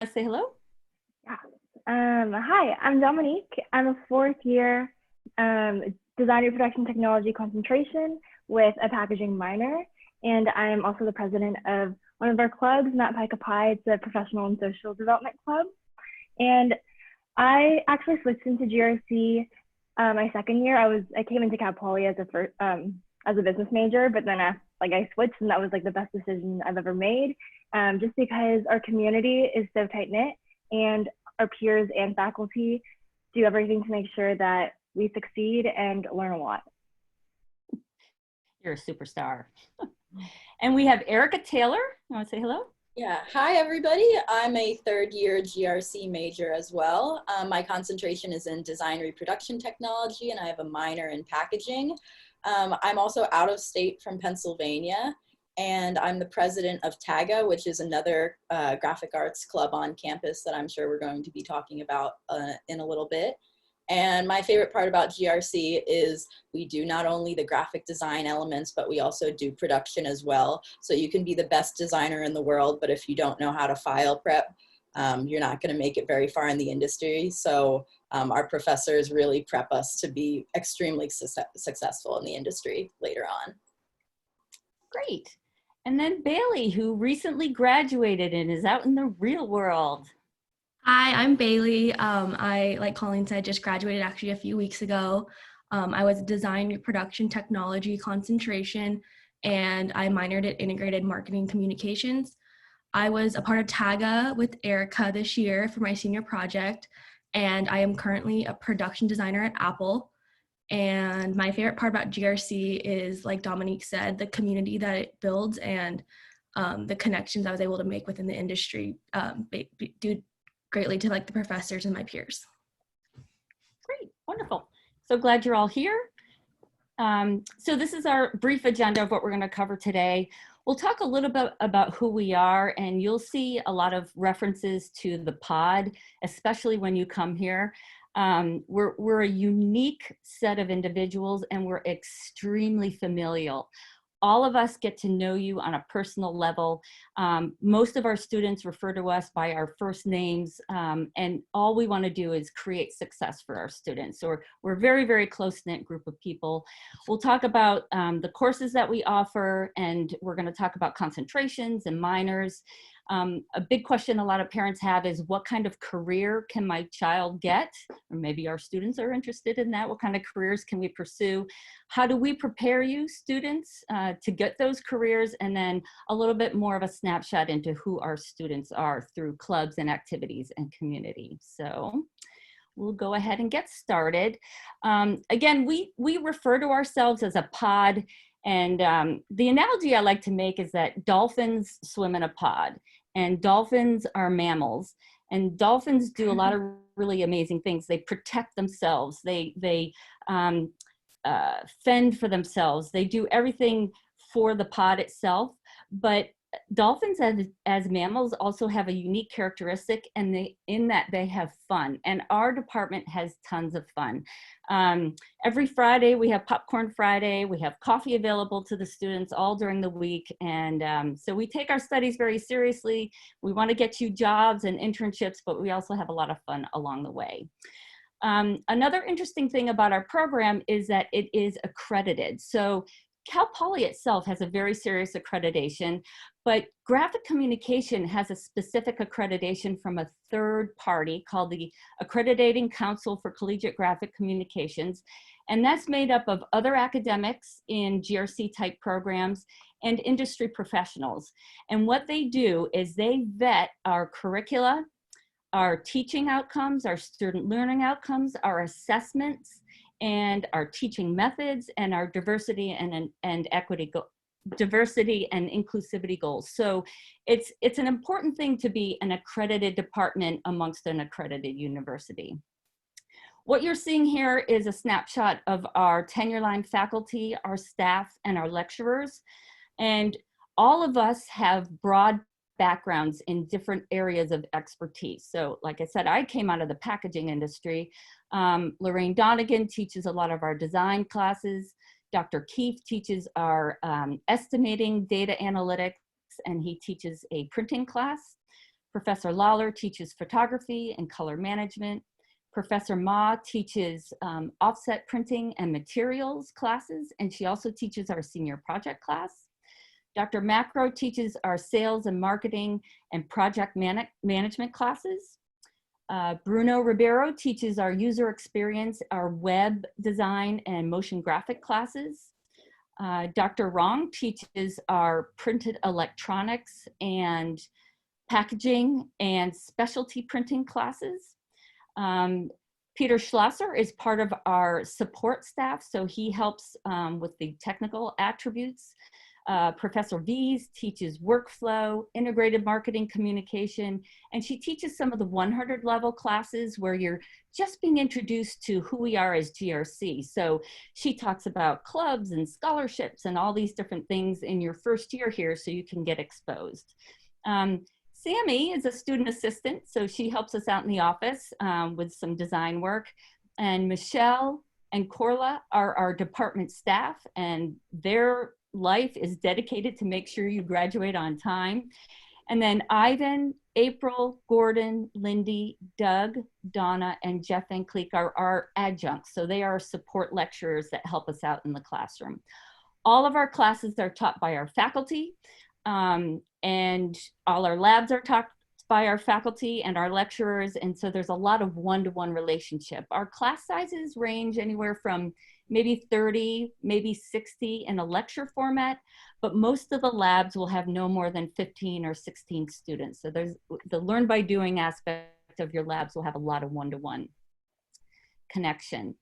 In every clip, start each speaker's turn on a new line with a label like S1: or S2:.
S1: say hello?
S2: Yeah. Hi, I'm Dominique. I'm a fourth year design reproduction technology concentration with a packaging minor. And I'm also the president of one of our clubs, Not Pika Pi. It's a professional and social development club. And I actually switched into GRC my second year. I came into Cal Poly as a business major, but then I switched, and that was like the best decision I've ever made. Just because our community is so tight knit, and our peers and faculty do everything to make sure that we succeed and learn a lot.
S1: You're a superstar. And we have Erica Taylor. You want to say hello?
S3: Yeah, hi everybody. I'm a third year GRC major as well. My concentration is in design reproduction technology, and I have a minor in packaging. I'm also out of state from Pennsylvania, and I'm the president of TAGA, which is another graphic arts club on campus that I'm sure we're going to be talking about in a little bit. And my favorite part about GRC is we do not only the graphic design elements, but we also do production as well. So you can be the best designer in the world, but if you don't know how to file prep, you're not going to make it very far in the industry. So our professors really prep us to be extremely successful in the industry later on.
S1: Great. And then Bailey, who recently graduated and is out in the real world.
S4: Hi, I'm Bailey. Like Colleen said, just graduated actually a few weeks ago. I was a design reproduction technology concentration, and I minored in integrated marketing communications. I was a part of TAGA with Erica this year for my senior project, and I am currently a production designer at Apple. And my favorite part about GRC is, like Dominique said, the community that it builds and the connections I was able to make within the industry due greatly to like the professors and my peers.
S1: Great, wonderful. So glad you're all here. So this is our brief agenda of what we're going to cover today. We'll talk a little bit about who we are, and you'll see a lot of references to the pod, especially when you come here. We're a unique set of individuals, and we're extremely familial. All of us get to know you on a personal level. Most of our students refer to us by our first names, and all we want to do is create success for our students. So we're a very, very close-knit group of people. We'll talk about the courses that we offer, and we're going to talk about concentrations and minors. A big question a lot of parents have is, what kind of career can my child get? Or maybe our students are interested in that. What kind of careers can we pursue? How do we prepare you, students, to get those careers? And then a little bit more of a snapshot into who our students are through clubs and activities and community. So we'll go ahead and get started. Again, we refer to ourselves as a pod. And the analogy I like to make is that dolphins swim in a pod, and dolphins are mammals, and dolphins do a lot of really amazing things. They protect themselves. They fend for themselves. They do everything for the pod itself. But dolphins as mammals also have a unique characteristic, and in that they have fun. And our department has tons of fun. Every Friday we have Popcorn Friday. We have coffee available to the students all during the week. And so we take our studies very seriously. We want to get you jobs and internships, but we also have a lot of fun along the way. Another interesting thing about our program is that it is accredited. So Cal Poly itself has a very serious accreditation, but graphic communication has a specific accreditation from a third party called the Accrediting Council for Collegiate Graphic Communications. And that's made up of other academics in GRC type programs and industry professionals. And what they do is they vet our curricula, our teaching outcomes, our student learning outcomes, our assessments, and our teaching methods, and our diversity and equity, diversity and inclusivity goals. So it's an important thing to be an accredited department amongst an accredited university. What you're seeing here is a snapshot of our tenure line faculty, our staff, and our lecturers. And all of us have broad backgrounds in different areas of expertise. So like I said, I came out of the packaging industry. Lorraine Donegan teaches a lot of our design classes. Dr. Keefe teaches our estimating data analytics, and he teaches a printing class. Professor Lawler teaches photography and color management. Professor Ma teaches offset printing and materials classes, and she also teaches our senior project class. Dr. Macro teaches our sales and marketing and project management classes. Bruno Ribeiro teaches our user experience, our web design and motion graphic classes. Dr. Rong teaches our printed electronics and packaging and specialty printing classes. Peter Schlosser is part of our support staff, so he helps with the technical attributes. Professor Vies teaches workflow, integrated marketing communication, and she teaches some of the 100 level classes where you're just being introduced to who we are as GRC. So she talks about clubs and scholarships and all these different things in your first year here so you can get exposed. Sammy is a student assistant, so she helps us out in the office with some design work. And Michelle and Corla are our department staff, and their life is dedicated to make sure you graduate on time. And then Ivan, April, Gordon, Lindy, Doug, Donna, and Jeff and Cleek are our adjuncts. So they are support lecturers that help us out in the classroom. All of our classes are taught by our faculty, and all our labs are taught by our faculty and our lecturers. And so there's a lot of one-to-one relationship. Our class sizes range anywhere from maybe 30, maybe 60 in a lecture format, but most of the labs will have no more than 15 or 16 students. So there's the learn by doing aspect of your labs will have a lot of one-to-one connection.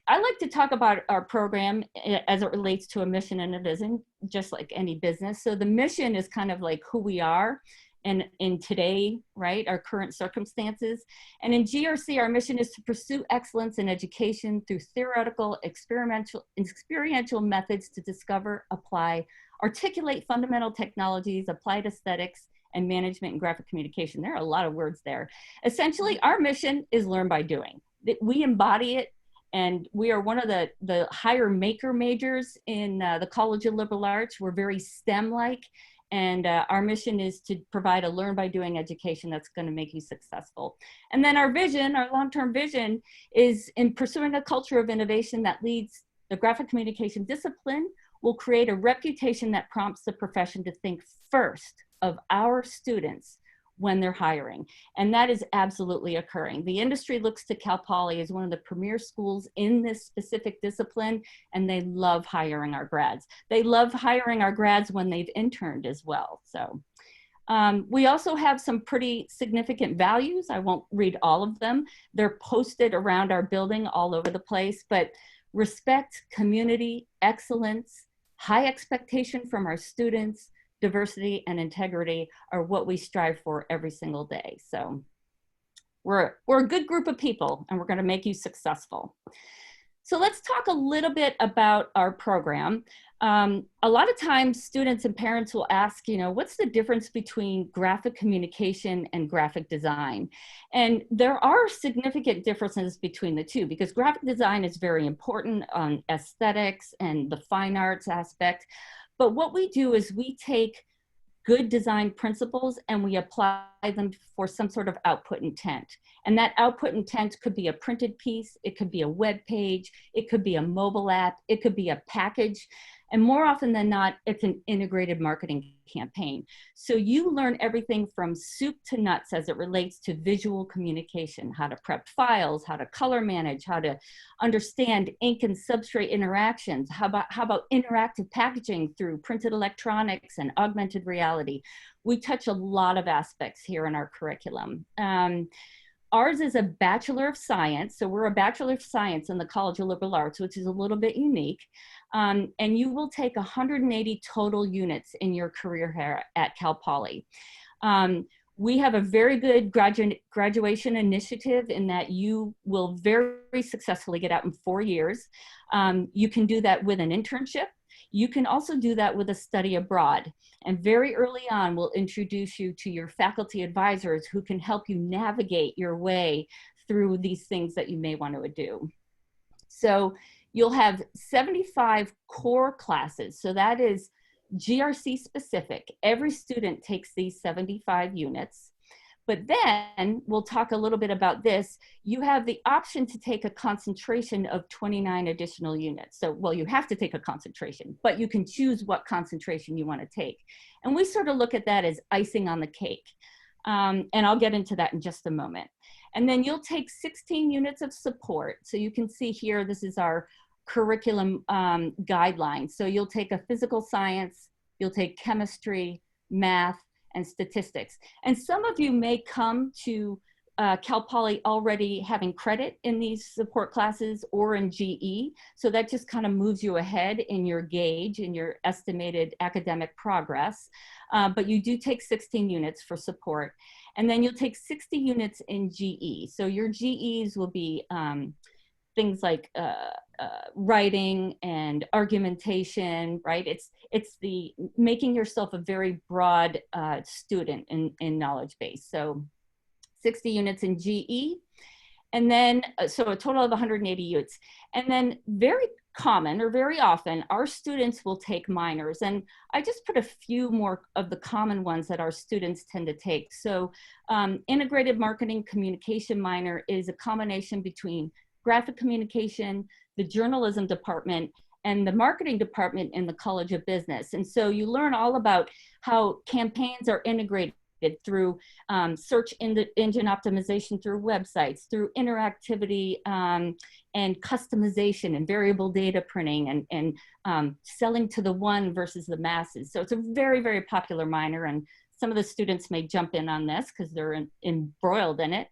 S1: I like to talk about our program as it relates to a mission and a vision, just like any business. So the mission is kind of like who we are and in today, right, our current circumstances. And in GRC, our mission is to pursue excellence in education through theoretical, experiential methods to discover, apply, articulate fundamental technologies, applied aesthetics, and management and graphic communication. There are a lot of words there. Essentially, our mission is learn by doing. We embody it, and we are one of the higher maker majors in the College of Liberal Arts. We're very STEM-like, and our mission is to provide a learn by doing education that's going to make you successful. And then our vision, our long-term vision, is in pursuing a culture of innovation that leads the graphic communication discipline will create a reputation that prompts the profession to think first of our students when they're hiring. And that is absolutely occurring. The industry looks to Cal Poly as one of the premier schools in this specific discipline, and they love hiring our grads. They love hiring our grads when they've interned as well. So we also have some pretty significant values. I won't read all of them. They're posted around our building all over the place, but respect, community, excellence, high expectation from our students, diversity and integrity are what we strive for every single day. So we're a good group of people, and we're going to make you successful. So let's talk a little bit about our program. A lot of times students and parents will ask, you know, what's the difference between graphic communication and graphic design? And there are significant differences between the two, because graphic design is very important on aesthetics and the fine arts aspect. But what we do is we take good design principles and we apply them for some sort of output intent. And that output intent could be a printed piece, it could be a web page, it could be a mobile app, it could be a package. And more often than not, it's an integrated marketing campaign. So you learn everything from soup to nuts as it relates to visual communication, how to prep files, how to color manage, how to understand ink and substrate interactions, how about interactive packaging through printed electronics and augmented reality. We touch a lot of aspects here in our curriculum. Ours is a Bachelor of Science, so we're a Bachelor of Science in the College of Liberal Arts, which is a little bit unique. And you will take 180 total units in your career here at Cal Poly. We have a very good graduation initiative in that you will very successfully get out in 4 years. You can do that with an internship. You can also do that with a study abroad. And very early on, we'll introduce you to your faculty advisors who can help you navigate your way through these things that you may want to do. So you'll have 75 core classes. So that is GRC specific. Every student takes these 75 units. But then we'll talk a little bit about this. You have the option to take a concentration of 29 additional units. So, well, you have to take a concentration, but you can choose what concentration you want to take. And we sort of look at that as icing on the cake. And I'll get into that in just a moment. And then you'll take 16 units of support. So you can see here, this is our curriculum guidelines. So you'll take a physical science, you'll take chemistry, math, and statistics. And some of you may come to Cal Poly already having credit in these support classes or in GE. So that just kind of moves you ahead in your gauge, in your estimated academic progress. But you do take 16 units for support. And then you'll take 60 units in GE. So your GEs will be things like writing and argumentation, right? It's the making yourself a very broad student in knowledge base. So 60 units in GE, and then so a total of 180 units. And then very common or very often, our students will take minors. And I just put a few more of the common ones that our students tend to take. So integrated marketing communication minor is a combination between graphic communication, the journalism department, and the marketing department in the College of Business. And so you learn all about how campaigns are integrated through search engine optimization, through websites, through interactivity and customization and variable data printing and selling to the one versus the masses. So it's a very, very popular minor, and some of the students may jump in on this because they're embroiled in it.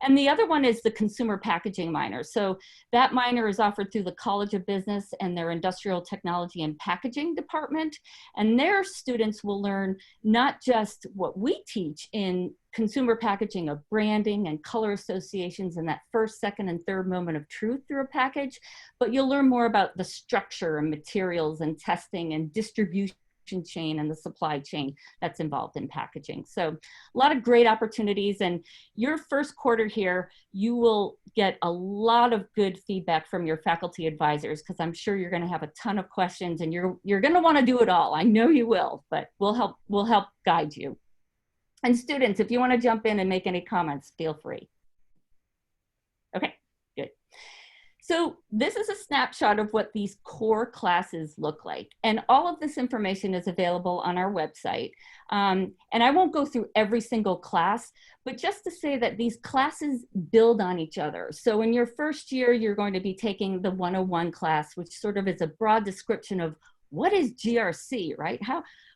S1: And the other one is the consumer packaging minor. So that minor is offered through the College of Business and their Industrial Technology and Packaging department. And their students will learn not just what we teach in consumer packaging of branding and color associations and that first, second, and third moment of truth through a package, but you'll learn more about the structure and materials and testing and distribution chain and the supply chain that's involved in packaging. So a lot of great opportunities. And your first quarter here, you will get a lot of good feedback from your faculty advisors, because I'm sure you're going to have a ton of questions and you're going to want to do it all. I know you will, but we'll help guide you. And students, if you want to jump in and make any comments, feel free. Okay, good. So this is a snapshot of what these core classes look like. And all of this information is available on our website. And I won't go through every single class, but just to say that these classes build on each other. So in your first year, you're going to be taking the 101 class, which sort of is a broad description of what is GRC, right?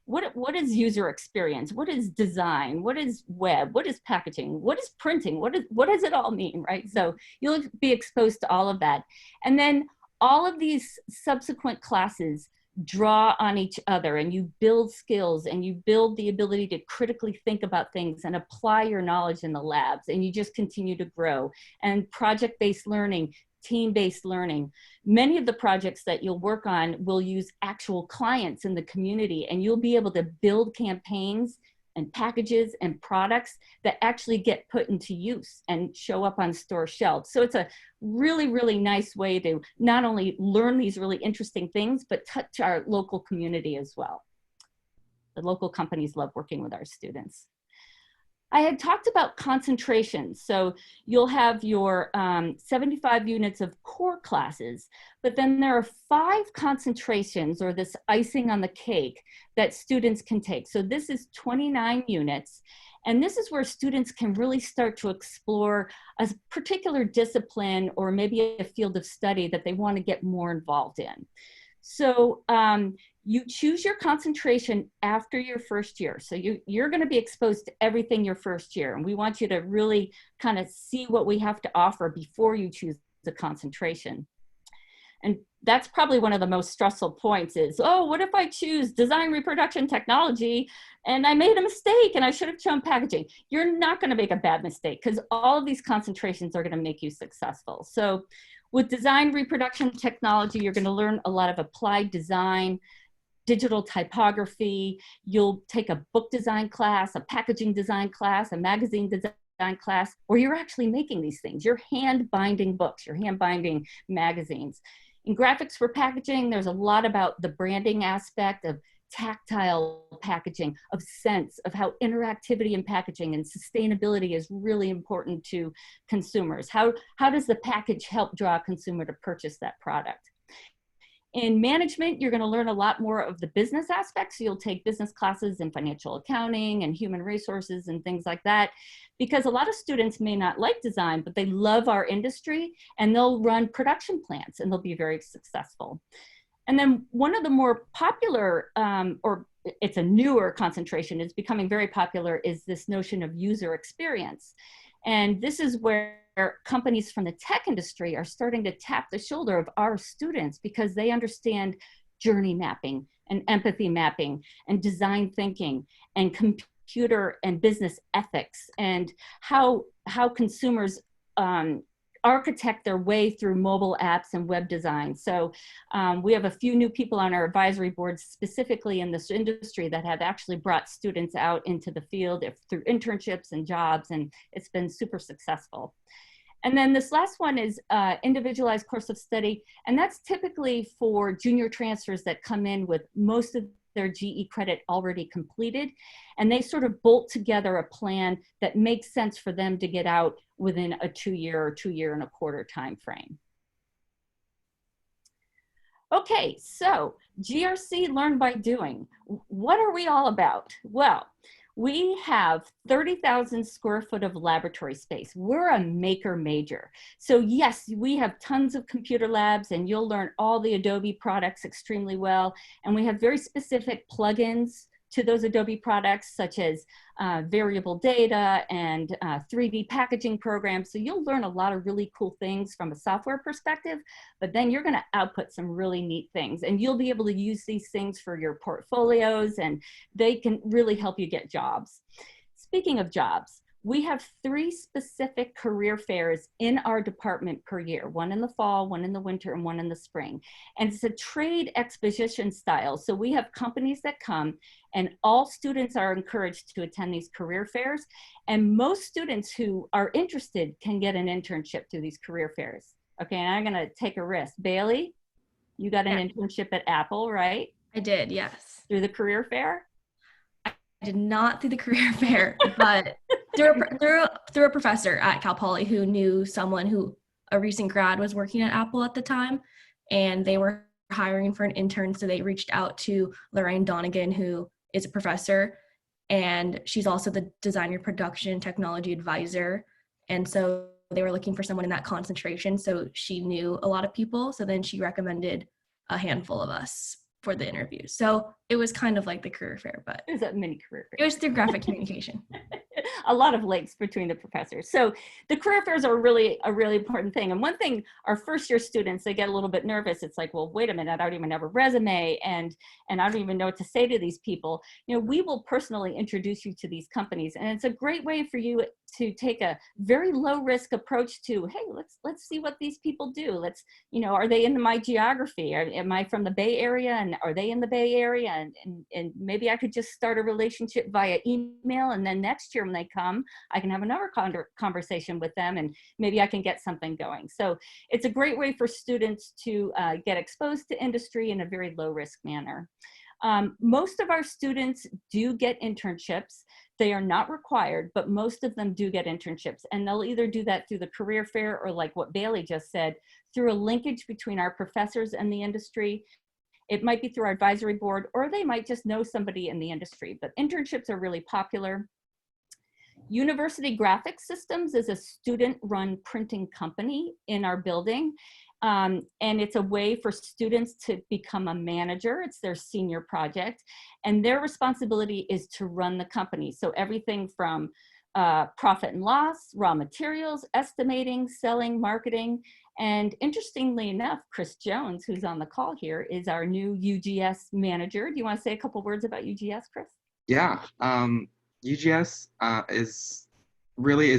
S1: What is user experience? What is design? What is web? What is packaging? What is printing? What does it all mean, right? So you'll be exposed to all of that. And then all of these subsequent classes draw on each other, and you build skills and you build the ability to critically think about things and apply your knowledge in the labs, and you just continue to grow. And project-based learning, team-based learning. Many of the projects that you'll work on will use actual clients in the community, and you'll be able to build campaigns and packages and products that actually get put into use and show up on store shelves. So it's a really, really nice way to not only learn these really interesting things, but touch our local community as well. The local companies love working with our students. I had talked about concentration. So you'll have your 75 units of core classes, but then there are 5 concentrations, or this icing on the cake, that students can take. So this is 29 units. And this is where students can really start to explore a particular discipline or maybe a field of study that they want to get more involved in. So you choose your concentration after your first year. So you're going to be exposed to everything your first year. And we want you to really kind of see what we have to offer before you choose the concentration. And that's probably one of the most stressful points is, oh, what if I choose design reproduction technology and I made a mistake and I should have chosen packaging? You're not going to make a bad mistake, because all of these concentrations are going to make you successful. So with design reproduction technology, you're going to learn a lot of applied design, digital typography. You'll take a book design class, a packaging design class, a magazine design class, where you're actually making these things. You're hand binding books, you're hand binding magazines. In graphics for packaging, there's a lot about the branding aspect of tactile packaging, of sense, of how interactivity in packaging and sustainability is really important to consumers. How does the package help draw a consumer to purchase that product? In management, you're going to learn a lot more of the business aspects. You'll take business classes in financial accounting and human resources and things like that, because a lot of students may not like design, but they love our industry and they'll run production plants and they'll be very successful. And then one of the more popular, or it's a newer concentration, it's becoming very popular, is this notion of user experience. And this is where companies from the tech industry are starting to tap the shoulder of our students, because they understand journey mapping and empathy mapping and design thinking and computer and business ethics, and how consumers architect their way through mobile apps and web design. So we have a few new people on our advisory board specifically in this industry that have actually brought students out into the field through internships and jobs, and it's been super successful. And then this last one is individualized course of study, and that's typically for junior transfers that come in with most of their GE credit already completed, and they sort of bolt together a plan that makes sense for them to get out within a 2-year or 2-year-and-a-quarter time frame. Okay, so GRC, learn by doing. What are we all about? Well, we have 30,000 square foot of laboratory space. We're a maker major. So yes, we have tons of computer labs, and you'll learn all the Adobe products extremely well. And we have very specific plugins to those Adobe products, such as variable data and 3D packaging programs. So you'll learn a lot of really cool things from a software perspective, but then you're gonna output some really neat things, and you'll be able to use these things for your portfolios, and they can really help you get jobs. Speaking of jobs, we have 3 specific career fairs in our department per year, one in the fall, one in the winter, and one in the spring. And it's a trade exposition style. So we have companies that come, and all students are encouraged to attend these career fairs. And most students who are interested can get an internship through these career fairs. Okay, and I'm gonna take a risk. Bailey, you got an internship at Apple, right?
S4: I did, yes.
S1: Through the career fair?
S4: I did not through the career fair, but through a professor at Cal Poly who knew someone who, a recent grad, was working at Apple at the time, and they were hiring for an intern, so they reached out to Lorraine Donegan, who is a professor, and she's also the designer production technology advisor, and so they were looking for someone in that concentration, so she knew a lot of people, so then she recommended a handful of us for the interview. So it was kind of like the career fair, but
S1: it was a mini career fair.
S4: It was through graphic communication.
S1: A lot of links between the professors. So the career fairs are really a really important thing. And one thing, our first year students, they get a little bit nervous. It's like, well, wait a minute, I don't even have a resume, and I don't even know what to say to these people. You know, we will personally introduce you to these companies, and it's a great way for you to take a very low risk approach to, hey, let's see what these people do. Let's, you know, are they in my geography? Am I from the Bay Area, and are they in the Bay Area? And maybe I could just start a relationship via email, and then next year when they come, I can have another conversation with them, and maybe I can get something going. So it's a great way for students to get exposed to industry in a very low risk manner. Most of our students do get internships. They are not required, but most of them do get internships, and they'll either do that through the career fair, or like what Bailey just said, through a linkage between our professors and the industry. It might be through our advisory board, or they might just know somebody in the industry, but internships are really popular. University Graphics Systems is a student-run printing company in our building. And it's a way for students to become a manager. It's their senior project, and their responsibility is to run the company. So everything from profit and loss, raw materials, estimating, selling, marketing. And interestingly enough, Chris Jones, who's on the call here, is our new UGS manager. Do you want to say a couple words about UGS, Chris?
S5: Yeah, UGS is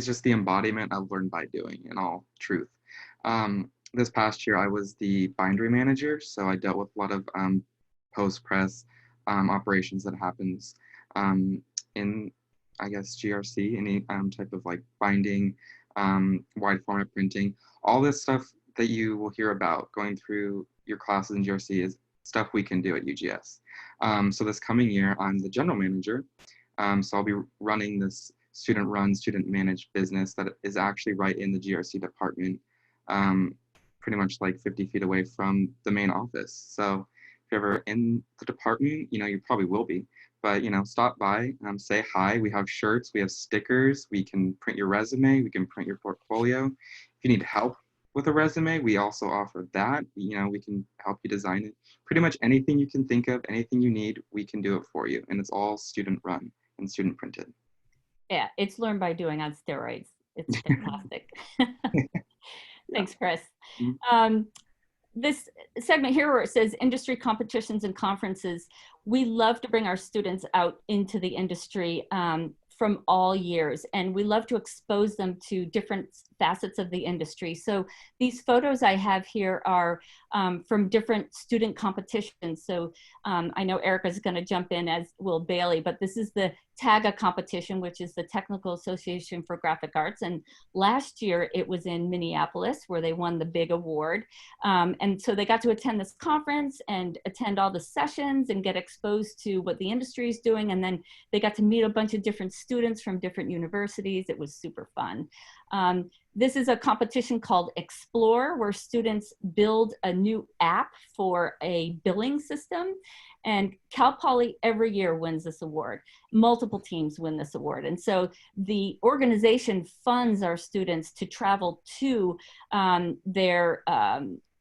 S5: just the embodiment of learn by doing, in all truth. This past year, I was the bindery manager, so I dealt with a lot of post-press operations that happens in, I guess, GRC, any type of like binding, wide format printing. All this stuff that you will hear about going through your classes in GRC is stuff we can do at UGS. So this coming year, I'm the general manager. So I'll be running this student-run, student-managed business that is actually right in the GRC department, pretty much like 50 feet away from the main office. So if you're ever in the department, you probably will be, but stop by, say hi. We have shirts, we have stickers, we can print your resume, we can print your portfolio. If you need help with a resume, we also offer that. We can help you design it. Pretty much anything you can think of, anything you need, we can do it for you. And it's all student run and student printed.
S1: Yeah, it's learn by doing on steroids. It's fantastic. Thanks, Chris. This segment here where it says industry competitions and conferences, we love to bring our students out into the industry from all years, and we love to expose them to different facets of the industry. So these photos I have here are from different student competitions. So I know Erica's going to jump in, as will Bailey, but this is the TAGA competition, which is the Technical Association for Graphic Arts. And last year it was in Minneapolis where they won the big award. And so they got to attend this conference and attend all the sessions and get exposed to what the industry is doing. And then they got to meet a bunch of different students from different universities. It was super fun. This is a competition called Explore, where students build a new app for a billing system. And Cal Poly every year wins this award. Multiple teams win this award. And so the organization funds our students to travel to their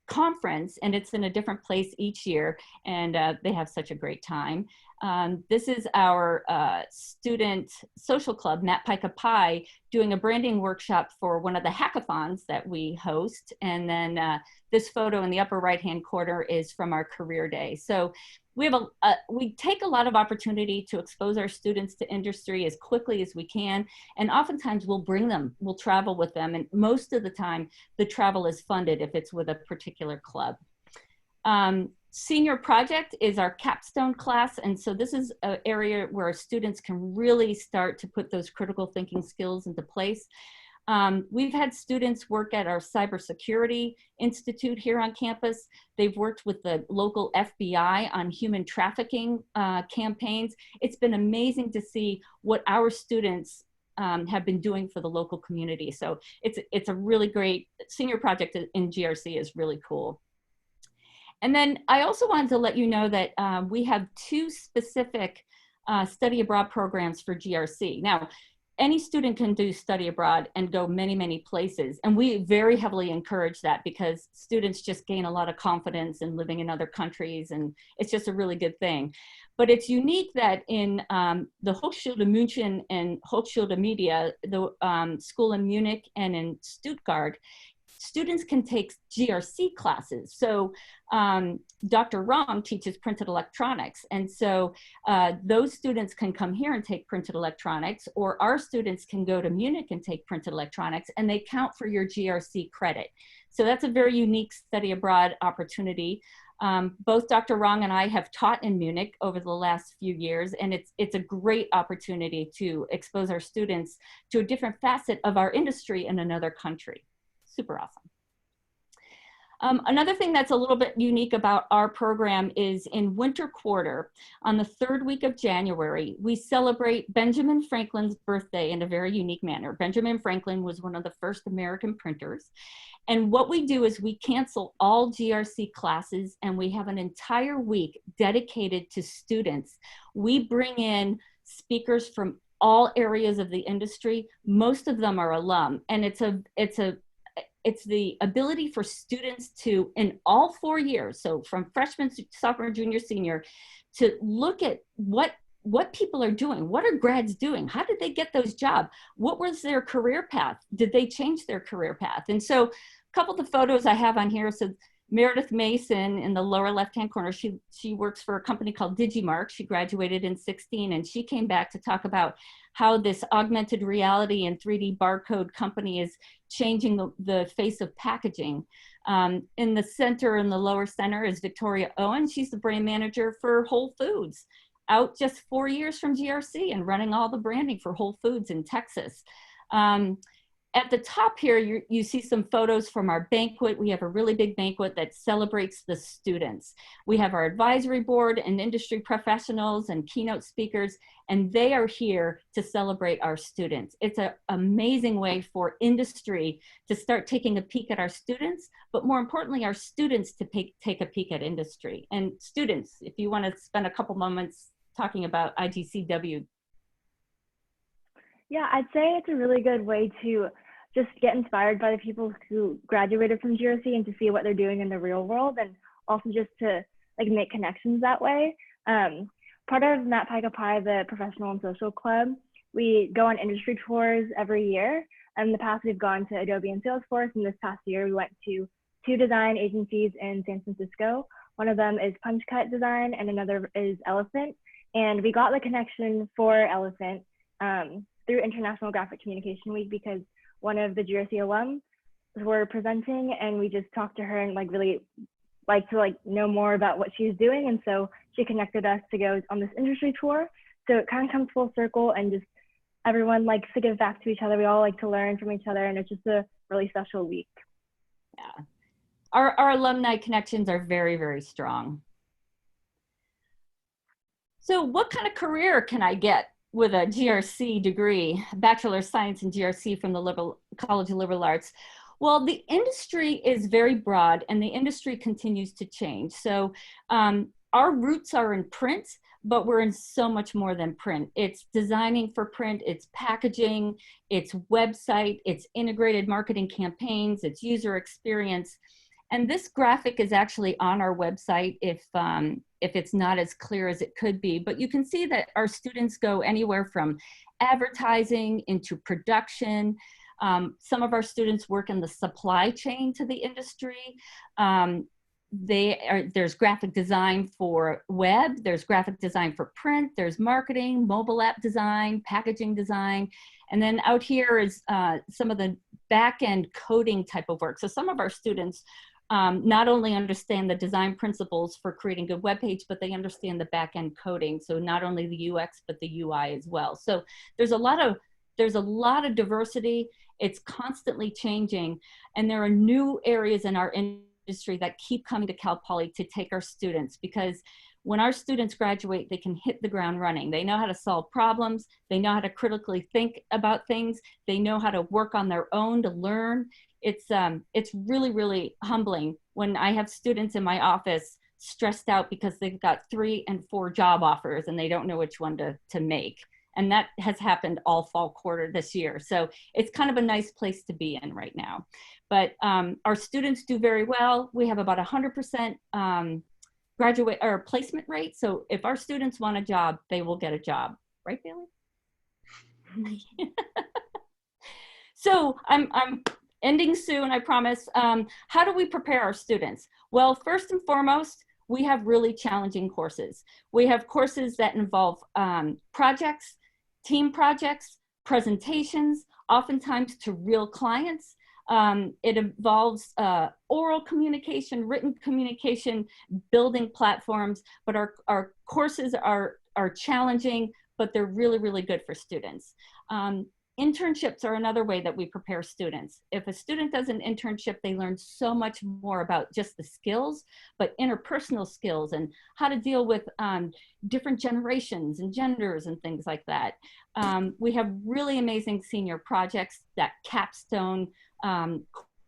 S1: conference, and it's in a different place each year, and they have such a great time. This is our student social club, Matt Pica Pi, doing a branding workshop for one of the hackathons that we host. And then this photo in the upper right-hand corner is from our career day. So we take a lot of opportunity to expose our students to industry as quickly as we can. And oftentimes we'll bring them, we'll travel with them. And most of the time the travel is funded if it's with a particular club. Senior project is our capstone class. And so this is an area where our students can really start to put those critical thinking skills into place. We've had students work at our cybersecurity institute here on campus. They've worked with the local FBI on human trafficking campaigns. It's been amazing to see what our students have been doing for the local community. So it's a really great senior project in GRC is really cool. And then I also wanted to let you know that we have two specific study abroad programs for GRC. Now, any student can do study abroad and go many, many places. And we very heavily encourage that because students just gain a lot of confidence in living in other countries, and it's just a really good thing. But it's unique that in the Hochschule München and Hochschule Media, the school in Munich and in Stuttgart, students can take GRC classes. So Dr. Rong teaches printed electronics. And so those students can come here and take printed electronics, or our students can go to Munich and take printed electronics, and they count for your GRC credit. So that's a very unique study abroad opportunity. Both Dr. Rong and I have taught in Munich over the last few years, and it's a great opportunity to expose our students to a different facet of our industry in another country. Super awesome. Another thing that's a little bit unique about our program is in winter quarter, on the third week of January, we celebrate Benjamin Franklin's birthday in a very unique manner. Benjamin Franklin was one of the first American printers. And what we do is we cancel all GRC classes, and we have an entire week dedicated to students. We bring in speakers from all areas of the industry. Most of them are alum, and it's the ability for students to, in all 4 years, so from freshman, sophomore, junior, senior, to look at what people are doing. What are grads doing? How did they get those jobs? What was their career path? Did they change their career path? And so a couple of the photos I have on here, so Meredith Mason in the lower left-hand corner, she works for a company called Digimark. She graduated in 2016, and she came back to talk about how this augmented reality and 3D barcode company is changing the face of packaging. In the center, in the lower center, is Victoria Owen. She's the brand manager for Whole Foods, out just 4 years from GRC and running all the branding for Whole Foods in Texas. At the top here, you see some photos from our banquet. We have a really big banquet that celebrates the students. We have our advisory board and industry professionals and keynote speakers, and they are here to celebrate our students. It's an amazing way for industry to start taking a peek at our students, but more importantly, our students to take a peek at industry. And students, if you want to spend a couple moments talking about IGCW.
S2: Yeah, I'd say it's a really good way to just get inspired by the people who graduated from GrC and to see what they're doing in the real world, and also just to like make connections that way. Part of Matt Pica Pi, the professional and social club, we go on industry tours every year. In the past, we've gone to Adobe and Salesforce, and this past year we went to 2 design agencies in San Francisco. One of them is Punch Cut Design and another is Elephant. And we got the connection for Elephant through International Graphic Communication Week, because one of the GrC alums were presenting, and we just talked to her and like really like to like know more about what she's doing. And so she connected us to go on this industry tour. So it kind of comes full circle, and just everyone likes to give back to each other. We all like to learn from each other, and it's just a really special week.
S1: Yeah, our alumni connections are very, very strong. So what kind of career can I get with a GrC degree, Bachelor of Science in GrC from the College of Liberal Arts? Well, the industry is very broad, and the industry continues to change. So our roots are in print, but we're in so much more than print. It's designing for print, it's packaging, it's website, it's integrated marketing campaigns, it's user experience. And this graphic is actually on our website if it's not as clear as it could be. But you can see that our students go anywhere from advertising into production. Some of our students work in the supply chain to the industry. There's graphic design for web, there's graphic design for print, there's marketing, mobile app design, packaging design. And then out here is some of the back-end coding type of work. So some of our students not only understand the design principles for creating a good web page, but they understand the back-end coding. So not only the UX, but the UI as well. So there's a lot of diversity. It's constantly changing. And there are new areas in our industry that keep coming to Cal Poly to take our students, because when our students graduate, they can hit the ground running. They know how to solve problems. They know how to critically think about things. They know how to work on their own to learn. It's really, really humbling when I have students in my office stressed out because they've got 3 and 4 job offers and they don't know which one to make. And that has happened all fall quarter this year. So it's kind of a nice place to be in right now. But our students do very well. We have about 100% graduate or placement rate. So if our students want a job, they will get a job. Right, Bailey? So I'm ending soon, I promise. How do we prepare our students? Well, first and foremost, we have really challenging courses. We have courses that involve projects, team projects, presentations, oftentimes to real clients. It involves oral communication, written communication, building platforms, but our courses are challenging, but they're really, really good for students. Internships are another way that we prepare students. If a student does an internship, they learn so much more about just the skills, but interpersonal skills and how to deal with different generations and genders and things like that. We have really amazing senior projects, that capstone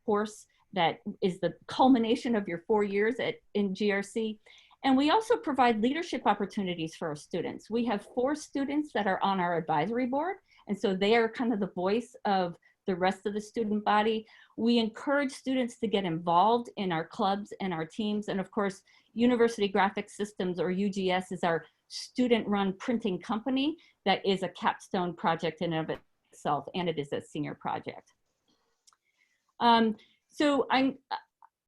S1: course that is the culmination of your 4 years in GrC. And we also provide leadership opportunities for our students. We have 4 students that are on our advisory board. And so they are kind of the voice of the rest of the student body. We encourage students to get involved in our clubs and our teams. And of course, University Graphic Systems, or UGS, is our student-run printing company that is a capstone project in and of itself, and it is a senior project. So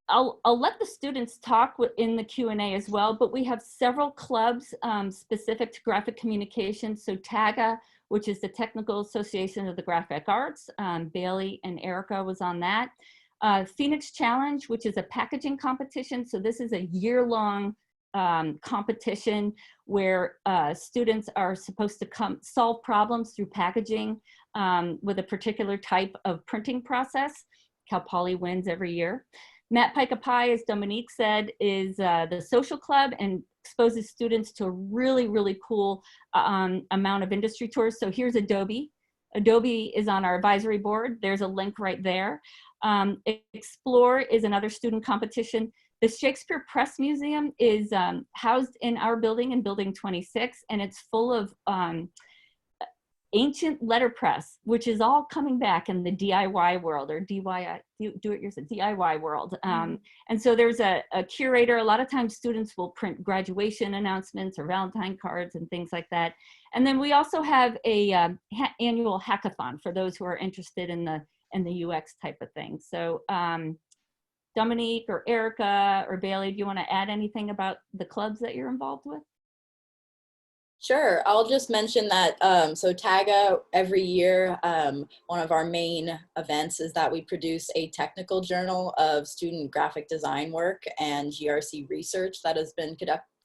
S1: I'll let the students talk in the Q&A as well, but we have several clubs specific to graphic communication. So TAGA, which is the Technical Association of the Graphic Arts. Bailey and Erica was on that. Phoenix Challenge, which is a packaging competition. So this is a year-long competition where students are supposed to solve problems through packaging with a particular type of printing process. Cal Poly wins every year. Matt Pica Pie, as Dominique said, is the social club and exposes students to a really, really cool amount of industry tours. So here's Adobe. Adobe is on our advisory board. There's a link right there. Explore is another student competition. The Shakespeare Press Museum is housed in our building in Building 26, and it's full of ancient letterpress, which is all coming back in the DIY world, or DIY, do-it-yourself, DIY world. And so there's a curator. A lot of times students will print graduation announcements or Valentine cards and things like that. And then we also have a annual hackathon for those who are interested in the UX type of thing. So Dominique or Erica or Bailey, do you want to add anything about the clubs that you're involved with?
S3: Sure, I'll just mention that, so TAGA, every year, one of our main events is that we produce a technical journal of student graphic design work and GRC research that has been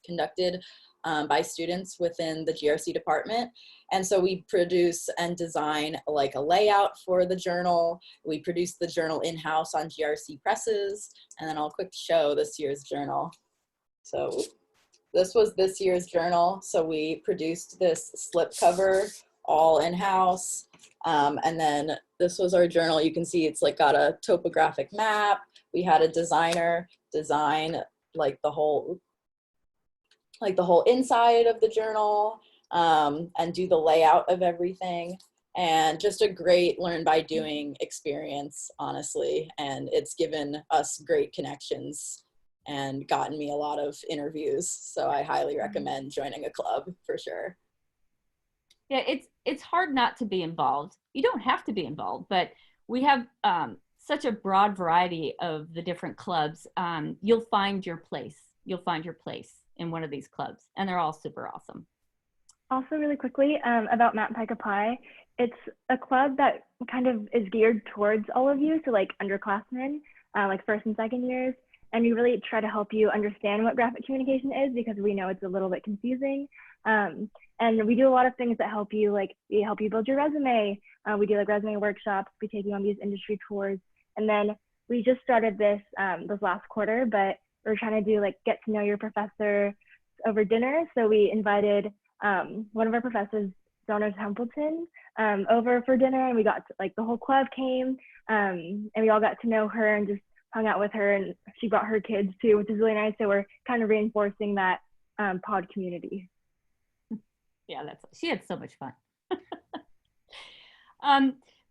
S3: conducted by students within the GRC department. And so we produce and design like a layout for the journal. We produce the journal in-house on GRC presses, and then I'll quick show this year's journal. So this was this year's journal. So we produced this slipcover all in-house. And then this was our journal. You can see it's like got a topographic map. We had a designer design like the whole inside of the journal and do the layout of everything. And just a great learn by doing experience, honestly. And it's given us great connections and gotten me a lot of interviews. So I highly recommend joining a club for sure.
S1: Yeah, it's hard not to be involved. You don't have to be involved, but we have such a broad variety of the different clubs. You'll find your place. You'll find your place in one of these clubs, and they're all super awesome.
S2: Also, really quickly about Matt Pica Pie, it's a club that kind of is geared towards all of you, so like underclassmen, like first and second years. And we really try to help you understand what graphic communication is, because we know it's a little bit confusing. And we do a lot of things that help you, like we help you build your resume. We do like resume workshops. We take you on these industry tours. And then we just started this last quarter, but we're trying to do like get to know your professor over dinner. So we invited one of our professors, Donna Templeton, over for dinner, and we got to, like the whole club came, and we all got to know her and just hung out with her, and she brought her kids too, which is really nice. So we're kind of reinforcing that pod community.
S1: Yeah, she had so much fun.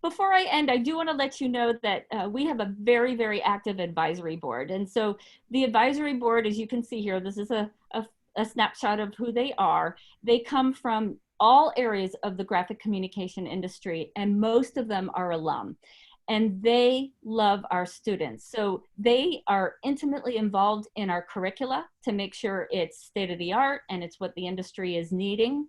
S1: Before I end, I do want to let you know that we have a very, very active advisory board. And so the advisory board, as you can see here, this is a snapshot of who they are. They come from all areas of the graphic communication industry, and most of them are alum. And they love our students. So they are intimately involved in our curricula to make sure it's state of the art and it's what the industry is needing.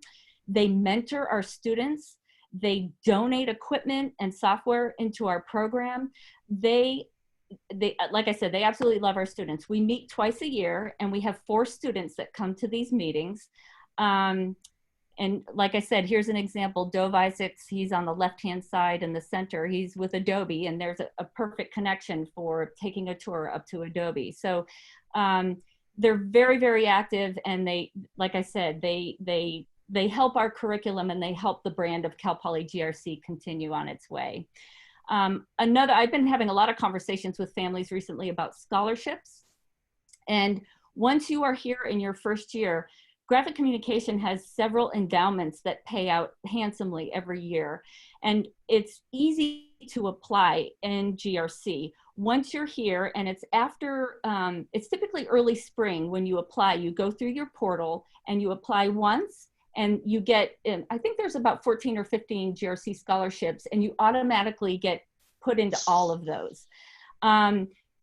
S1: They mentor our students. They donate equipment and software into our program. They like I said, they absolutely love our students. We meet twice a year, and we have 4 students that come to these meetings. And like I said, here's an example. Dove Isaacs, he's on the left-hand side in the center. He's with Adobe, and there's a perfect connection for taking a tour up to Adobe. So they're very, very active, and they, like I said, they help our curriculum, and they help the brand of Cal Poly GRC continue on its way. I've been having a lot of conversations with families recently about scholarships. And once you are here in your first year, graphic communication has several endowments that pay out handsomely every year. And it's easy to apply in GRC. Once you're here, and it's after, it's typically early spring when you apply, you go through your portal and you apply once, and you get, I think there's about 14 or 15 GRC scholarships, and you automatically get put into all of those.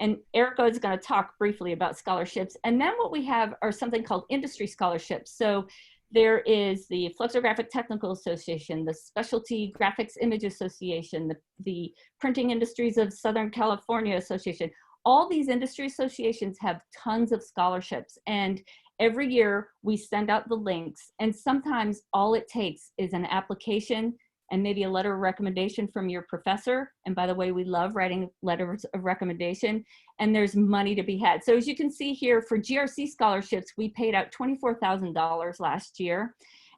S1: And Erica is going to talk briefly about scholarships. And then what we have are something called industry scholarships. So there is the Flexographic Technical Association, the Specialty Graphics Image Association, the Printing Industries of Southern California Association. All these industry associations have tons of scholarships, and every year we send out the links, and sometimes all it takes is an application and maybe a letter of recommendation from your professor. And by the way, we love writing letters of recommendation, and there's money to be had. So as you can see here, for GRC scholarships, we paid out $24,000 last year.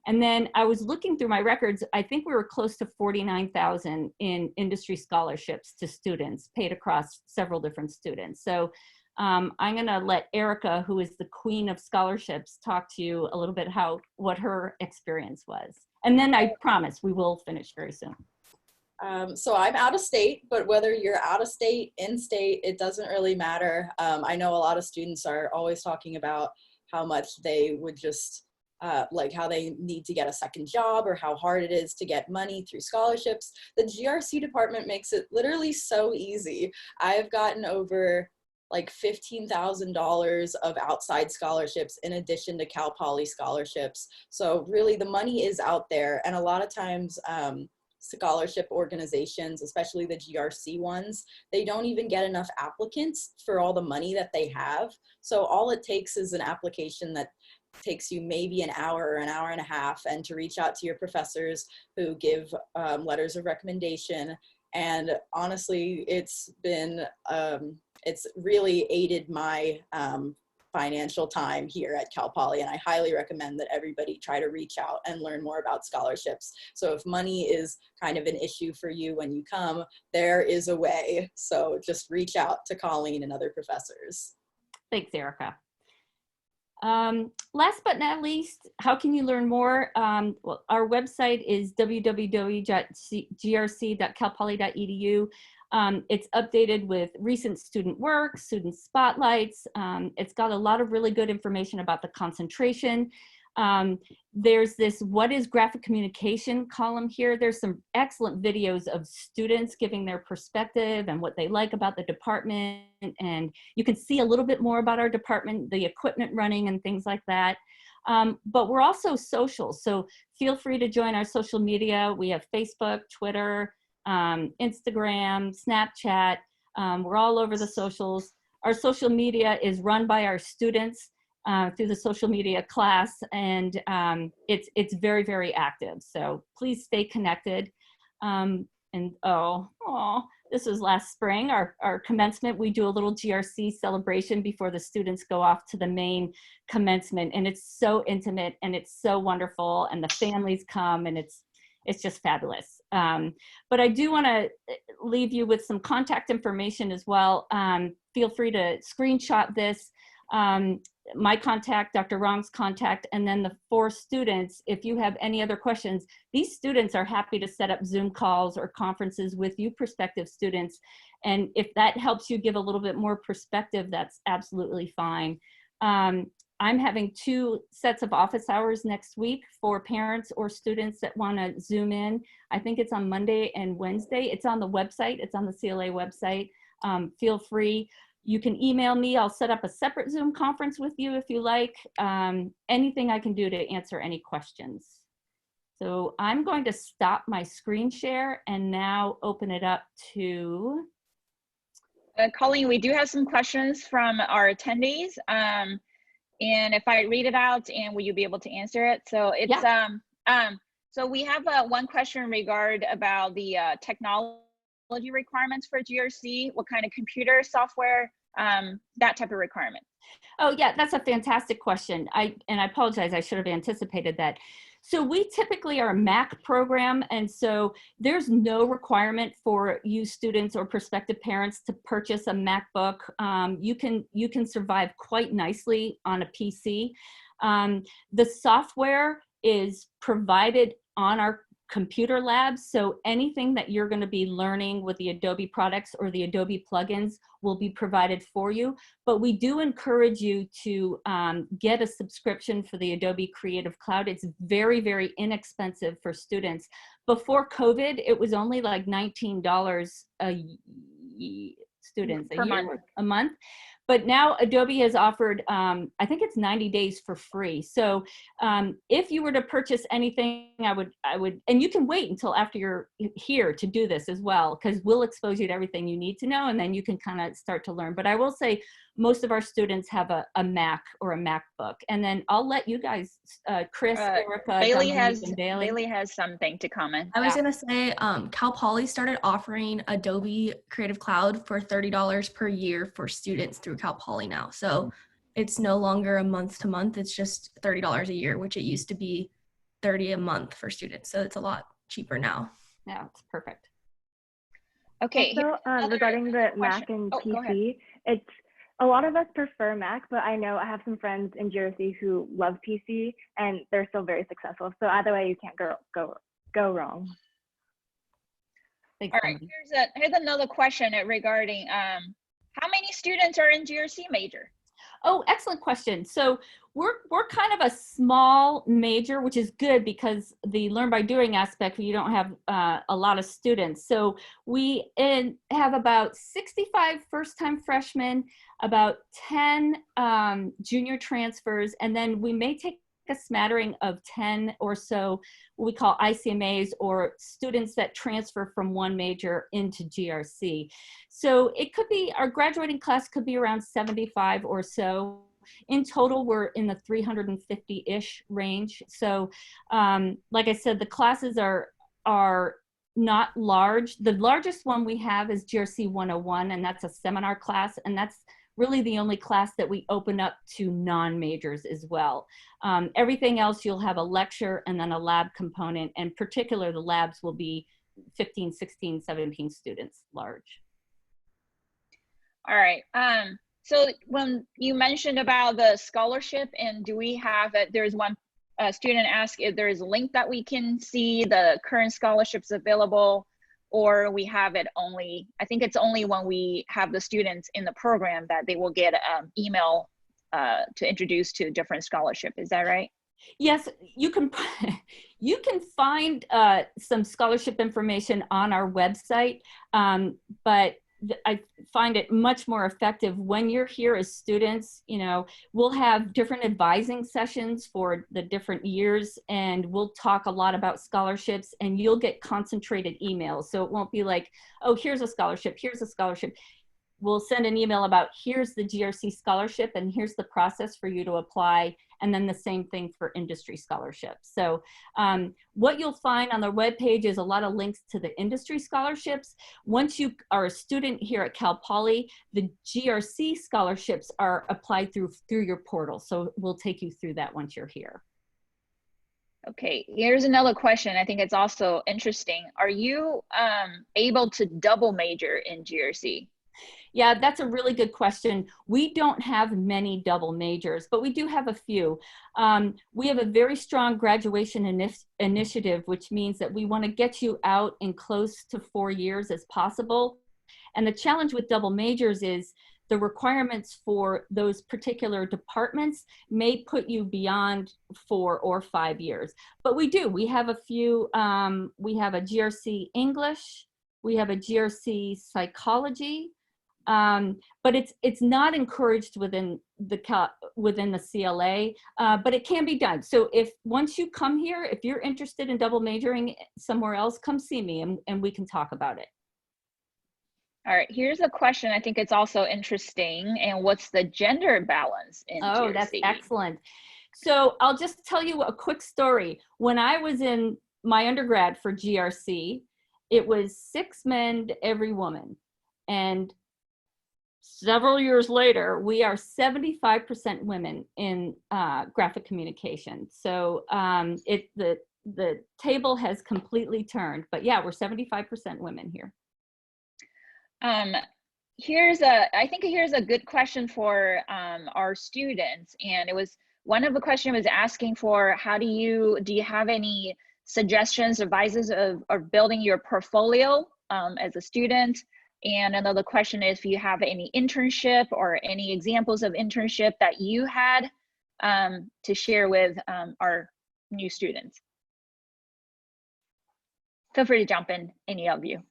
S1: And then I was looking through my records, I think we were close to 49,000 in industry scholarships to students paid across several different students. So I'm gonna let Erica, who is the queen of scholarships, talk to you a little bit what her experience was. And then I promise we will finish very soon.
S3: So I'm out of state, but whether you're out of state, in state, it doesn't really matter. I know a lot of students are always talking about how much they would just, like how they need to get a second job or how hard it is to get money through scholarships. The GRC department makes it literally so easy. I have gotten over like $15,000 of outside scholarships in addition to Cal Poly scholarships. So really the money is out there, and a lot of times scholarship organizations, especially the GRC ones, they don't even get enough applicants for all the money that they have. So all it takes is an application that takes you maybe an hour or an hour and a half, and to reach out to your professors who give letters of recommendation. And honestly, it's been, it's really aided my financial time here at Cal Poly, and I highly recommend that everybody try to reach out and learn more about scholarships. So if money is kind of an issue for you when you come, there is a way. So just reach out to Colleen and other professors.
S1: Thanks, Erica. Last but not least, how can you learn more? Well, our website is www.grc.calpoly.edu. It's updated with recent student work, student spotlights. It's got a lot of really good information about the concentration. There's this "What is graphic communication" column here. There's some excellent videos of students giving their perspective and what they like about the department. And you can see a little bit more about our department, the equipment running and things like that. But we're also social. So feel free to join our social media. We have Facebook, Twitter, Instagram, Snapchat. We're all over the socials. Our social media is run by our students through the social media class, and it's very, very active. So please stay connected. This was last spring, our commencement. We do a little GRC celebration before the students go off to the main commencement, and it's so intimate and it's so wonderful, and the families come, and it's just fabulous. But I do want to leave you with some contact information as well. Feel free to screenshot this. My contact, Dr. Rong's contact, and then the 4 students, if you have any other questions, these students are happy to set up Zoom calls or conferences with you prospective students. And if that helps you give a little bit more perspective, that's absolutely fine. I'm having 2 sets of office hours next week for parents or students that want to Zoom in. I think it's on Monday and Wednesday. It's on the website. It's on the CLA website. Feel free. You can email me. I'll set up a separate Zoom conference with you if you like. Anything I can do to answer any questions. So I'm going to stop my screen share and now open it up to...
S6: Colleen, we do have some questions from our attendees. And if I read it out, and will you be able to answer it? So it's, yeah. So we have one question in regard about the technology requirements for GRC, what kind of computer software, that type of requirement.
S1: Oh yeah, that's a fantastic question. I apologize, I should have anticipated that. So we typically are a Mac program, and so there's no requirement for you students or prospective parents to purchase a MacBook. You can survive quite nicely on a PC. The software is provided on our computer labs, so anything that you're going to be learning with the Adobe products or the Adobe plugins will be provided for you. But we do encourage you to get a subscription for the Adobe Creative Cloud. It's very, very inexpensive for students. Before COVID, it was only like $19 a month. but now Adobe has offered, I think it's 90 days for free. So if you were to purchase anything, I would, and you can wait until after you're here to do this as well, because we'll expose you to everything you need to know, and then you can kind of start to learn. But I will say most of our students have a Mac or a MacBook. And then I'll let you guys, Chris, Erica,
S6: Bailey
S1: Dominique, and
S6: Bailey has something to comment.
S4: I was gonna say, Cal Poly started offering Adobe Creative Cloud for $30 per year for students through Cal Poly now. So it's no longer a month to month, it's just $30 a year, which it used to be $30 a month for students. So it's a lot cheaper now.
S1: Yeah, it's perfect.
S6: Okay.
S2: So regarding the Mac and PC, it's a lot of us prefer Mac, but I know I have some friends in GrC who love PC and they're still very successful. So either way, you can't go wrong.
S1: Thanks,
S6: All right, here's another question regarding how many students are in GrC major?
S1: Oh, excellent question. So we're kind of a small major, which is good because the learn by doing aspect, you don't have a lot of students. So we have about 65 first-time freshmen, about 10 junior transfers, and then we may take a smattering of 10 or so what we call ICMAs, or students that transfer from one major into GrC. So it could be, our graduating class could be around 75 or so. In total, we're in the 350-ish range. So like I said, the classes are not large. The largest one we have is GrC 101, and that's a seminar class, and that's really the only class that we open up to non-majors as well. Everything else, you'll have a lecture and then a lab component, and particular, the labs will be 15, 16, 17 students large.
S6: All right. So when you mentioned about the scholarship, and do we have it, there's one student asked if there is a link that we can see the current scholarships available, or we have it only, I think it's only when we have the students in the program that they will get email to introduce to different scholarship. Is that right?
S1: Yes, you can find some scholarship information on our website, but I find it much more effective when you're here as students. You know, we'll have different advising sessions for the different years, and we'll talk a lot about scholarships, and you'll get concentrated emails. So it won't be like, oh, here's a scholarship, here's a scholarship. We'll send an email about, here's the GrC scholarship, and here's the process for you to apply, and then the same thing for industry scholarships. So what you'll find on the webpage is a lot of links to the industry scholarships. Once you are a student here at Cal Poly, the GrC scholarships are applied through your portal. So we'll take you through that once you're here.
S6: Okay, here's another question. I think it's also interesting. Are you able to double major in GrC?
S1: Yeah, that's a really good question. We don't have many double majors, but we do have a few. We have a very strong graduation initiative, which means that we want to get you out in close to 4 years as possible. And the challenge with double majors is the requirements for those particular departments may put you beyond 4 or 5 years. But we do. We have a few. We have a GrC English. We have a GrC Psychology. But it's not encouraged within the CLA, but it can be done. So if once you come here, if you're interested in double majoring somewhere else, come see me and we can talk about it.
S6: All right, here's a question. I think it's also interesting. And what's the gender balance in GrC?
S1: Oh, that's excellent. So I'll just tell you a quick story. When I was in my undergrad for GrC, it was 6 men to every woman. And several years later, we are 75% women in graphic communication. So the table has completely turned, but yeah, we're 75% women here.
S6: I think here's a good question for our students. And it was, one of the questions was asking for, do you have any suggestions, advices of building your portfolio as a student? And another question is if you have any internship or any examples of internship that you had to share with our new students. Feel free to jump in, any of you.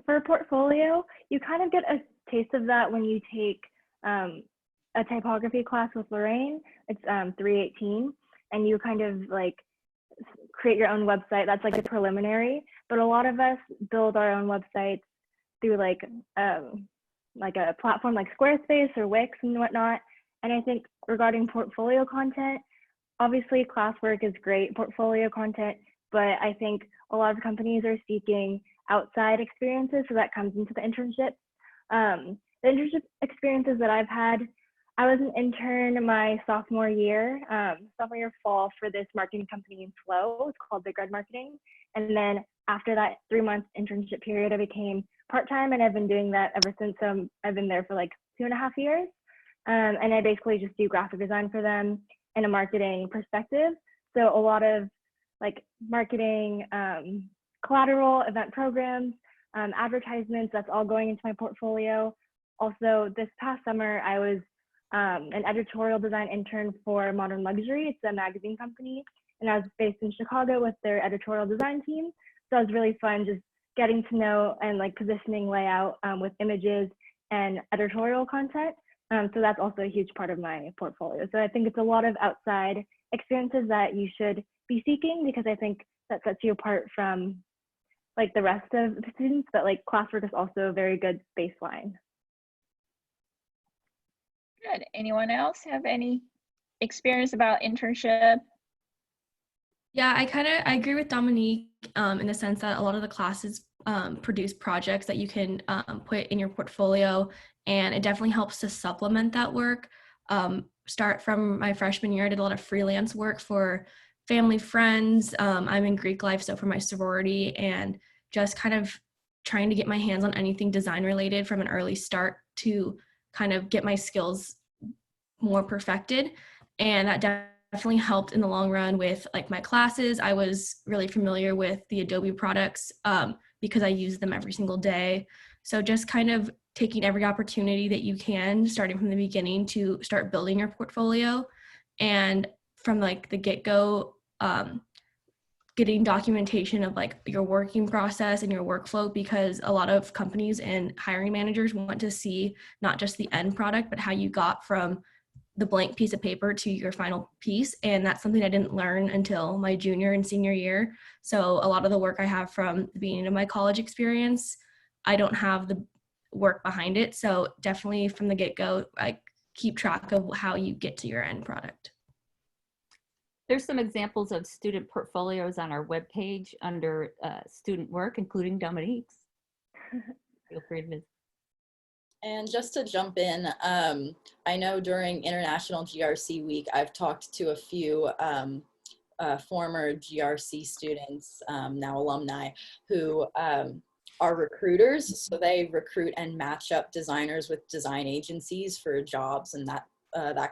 S2: For a portfolio, you kind of get a taste of that when you take a typography class with Lorraine. It's 318, and you kind of like create your own website. That's like the preliminary, but a lot of us build our own websites through like a platform like Squarespace or Wix and whatnot. And I think regarding portfolio content, obviously classwork is great portfolio content, but I think a lot of companies are seeking outside experiences, so that comes into the internship. The internship experiences that I've had, I was an intern my sophomore year fall for this marketing company in Flow. It's called Big Red Marketing. And then after that 3-month internship period, I became part-time, and I've been doing that ever since. I've been there for like 2.5 years. And I basically just do graphic design for them in a marketing perspective. So a lot of like marketing, collateral, event programs, advertisements, that's all going into my portfolio. Also, this past summer, I was an editorial design intern for Modern Luxury. It's a magazine company, and I was based in Chicago with their editorial design team. So it was really fun just getting to know and like positioning layout with images and editorial content. So that's also a huge part of my portfolio. So I think it's a lot of outside experiences that you should be seeking, because I think that sets you apart from like the rest of the students, but like classwork is also a very good baseline.
S6: Good. Anyone else have any experience about internship?
S4: Yeah, I agree with Dominique in the sense that a lot of the classes produce projects that you can put in your portfolio, and it definitely helps to supplement that work. Start from my freshman year, I did a lot of freelance work for family, friends. I'm in Greek life, so for my sorority, and just kind of trying to get my hands on anything design related from an early start to kind of get my skills more perfected. And that definitely helped in the long run with like my classes. I was really familiar with the Adobe products because I use them every single day. So just kind of taking every opportunity that you can, starting from the beginning, to start building your portfolio. And from like the get-go, getting documentation of like your working process and your workflow, because a lot of companies and hiring managers want to see not just the end product, but how you got from the blank piece of paper to your final piece. And that's something I didn't learn until my junior and senior year. So a lot of the work I have from the beginning of my college experience, I don't have the work behind it. So definitely from the get-go, I keep track of how you get to your end product.
S1: There's some examples of student portfolios on our webpage under student work, including Dominique's. Feel free to visit.
S3: And just to jump in, I know during International GRC Week, I've talked to a few former GRC students, now alumni, who are recruiters. So they recruit and match up designers with design agencies for jobs and that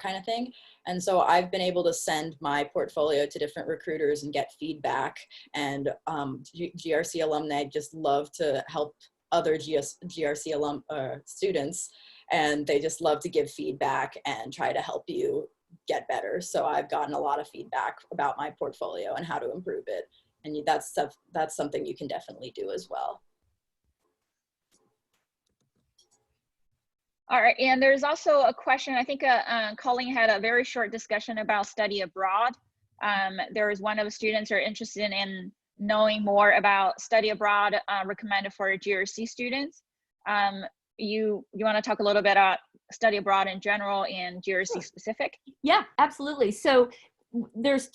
S3: kind of thing. And so I've been able to send my portfolio to different recruiters and get feedback. And GRC alumni just love to help other GRC students, and they just love to give feedback and try to help you get better. So I've gotten a lot of feedback about my portfolio and how to improve it. And that's something you can definitely do as well.
S6: All right, and there's also a question, I think Colleen had a very short discussion about study abroad. There was one of the students who are interested in knowing more about study abroad recommended for GRC students. You want to talk a little bit about study abroad in general and GRC specific?
S1: Yeah, absolutely. So there's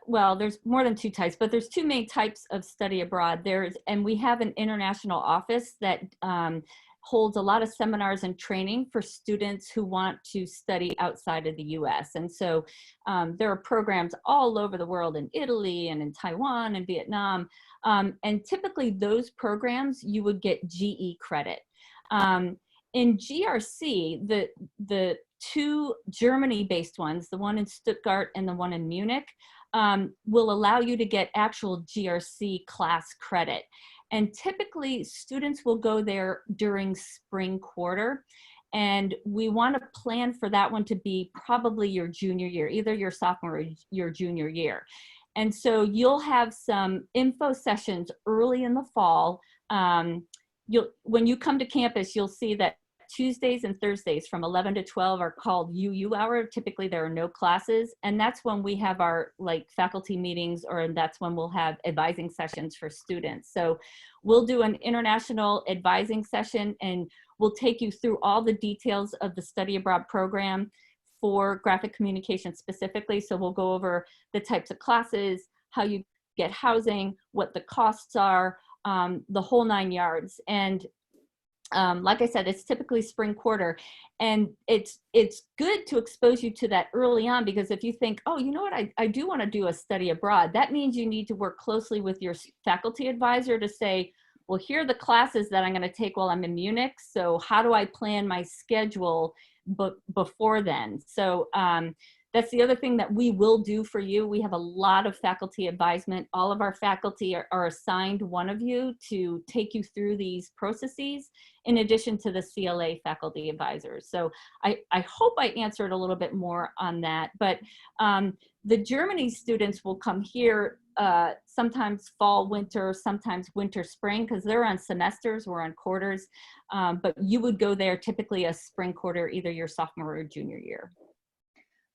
S1: there's more than two types, but there's two main types of study abroad. And we have an international office that holds a lot of seminars and training for students who want to study outside of the US. And so there are programs all over the world, in Italy and in Taiwan and Vietnam. And typically those programs, you would get GE credit. In GRC, the two Germany-based ones, the one in Stuttgart and the one in Munich, will allow you to get actual GRC class credit. And typically students will go there during spring quarter. And we want to plan for that one to be probably your junior year, either your sophomore or your junior year. And so you'll have some info sessions early in the fall. When you come to campus, you'll see that Tuesdays and Thursdays from 11 to 12 are called UU hour. Typically there are no classes, and that's when we have our like faculty meetings, or that's when we'll have advising sessions for students. So we'll do an international advising session, and we'll take you through all the details of the study abroad program for graphic communication specifically. So we'll go over the types of classes, how you get housing, what the costs are, the whole 9 yards. And like I said, it's typically spring quarter, and it's good to expose you to that early on, because if you think, oh, you know what, I do want to do a study abroad, that means you need to work closely with your faculty advisor to say, well, here are the classes that I'm going to take while I'm in Munich. So how do I plan my schedule before then? So that's the other thing that we will do for you. We have a lot of faculty advisement. All of our faculty are assigned one of you to take you through these processes, in addition to the CLA faculty advisors. So I hope I answered a little bit more on that. But the Germany students will come here sometimes fall, winter, sometimes winter, spring, because they're on semesters, we're on quarters. But you would go there typically a spring quarter, either your sophomore or junior year.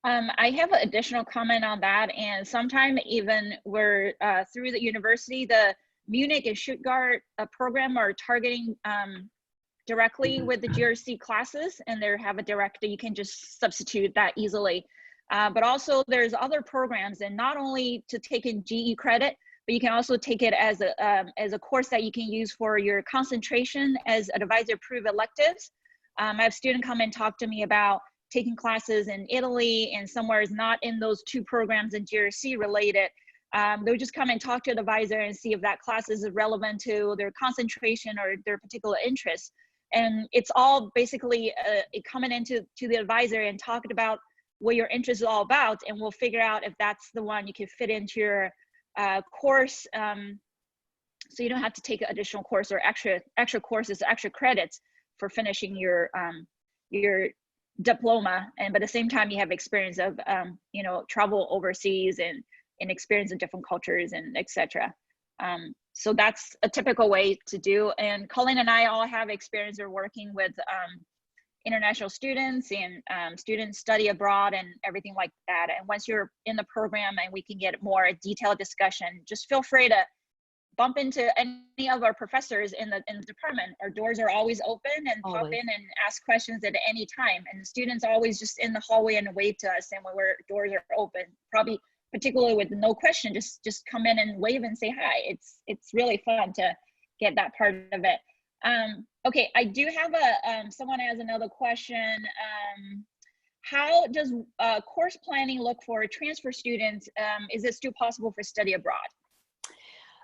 S6: I have an additional comment on that, and sometime even we're through the university, the Munich and Stuttgart program are targeting directly with the GrC classes, and they have a director, you can just substitute that easily. But also there's other programs, and not only to take in GE credit, but you can also take it as a course that you can use for your concentration as advisor approved electives. I have students come and talk to me about taking classes in Italy and somewhere is not in those two programs and GrC related. They'll just come and talk to the advisor and see if that class is relevant to their concentration or their particular interests. And it's all basically coming into the advisor and talking about what your interest is all about, and we'll figure out if that's the one you can fit into your course, so you don't have to take an additional course or extra courses, extra credits for finishing your diploma. And but at the same time you have experience of you know, travel overseas and experience in different cultures and etc. So that's a typical way to do. And Colleen and I all have experience of working with international students and students study abroad and everything like that. And once you're in the program and we can get more detailed discussion, just feel free to bump into any of our professors in the department. Our doors are always open, and pop in and ask questions at any time. And the students are always just in the hallway and wave to us, and when our doors are open, probably particularly with no question, just come in and wave and say hi. It's really fun to get that part of it. Okay, I do have someone has another question. How does course planning look for transfer students? Is it still possible for study abroad?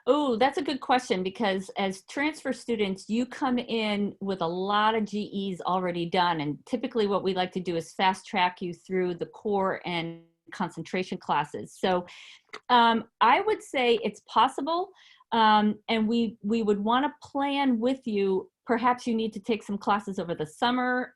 S1: Oh, that's a good question, because as transfer students, you come in with a lot of GEs already done. And typically what we like to do is fast track you through the core and concentration classes. So I would say it's possible. And we would want to plan with you. Perhaps you need to take some classes over the summer.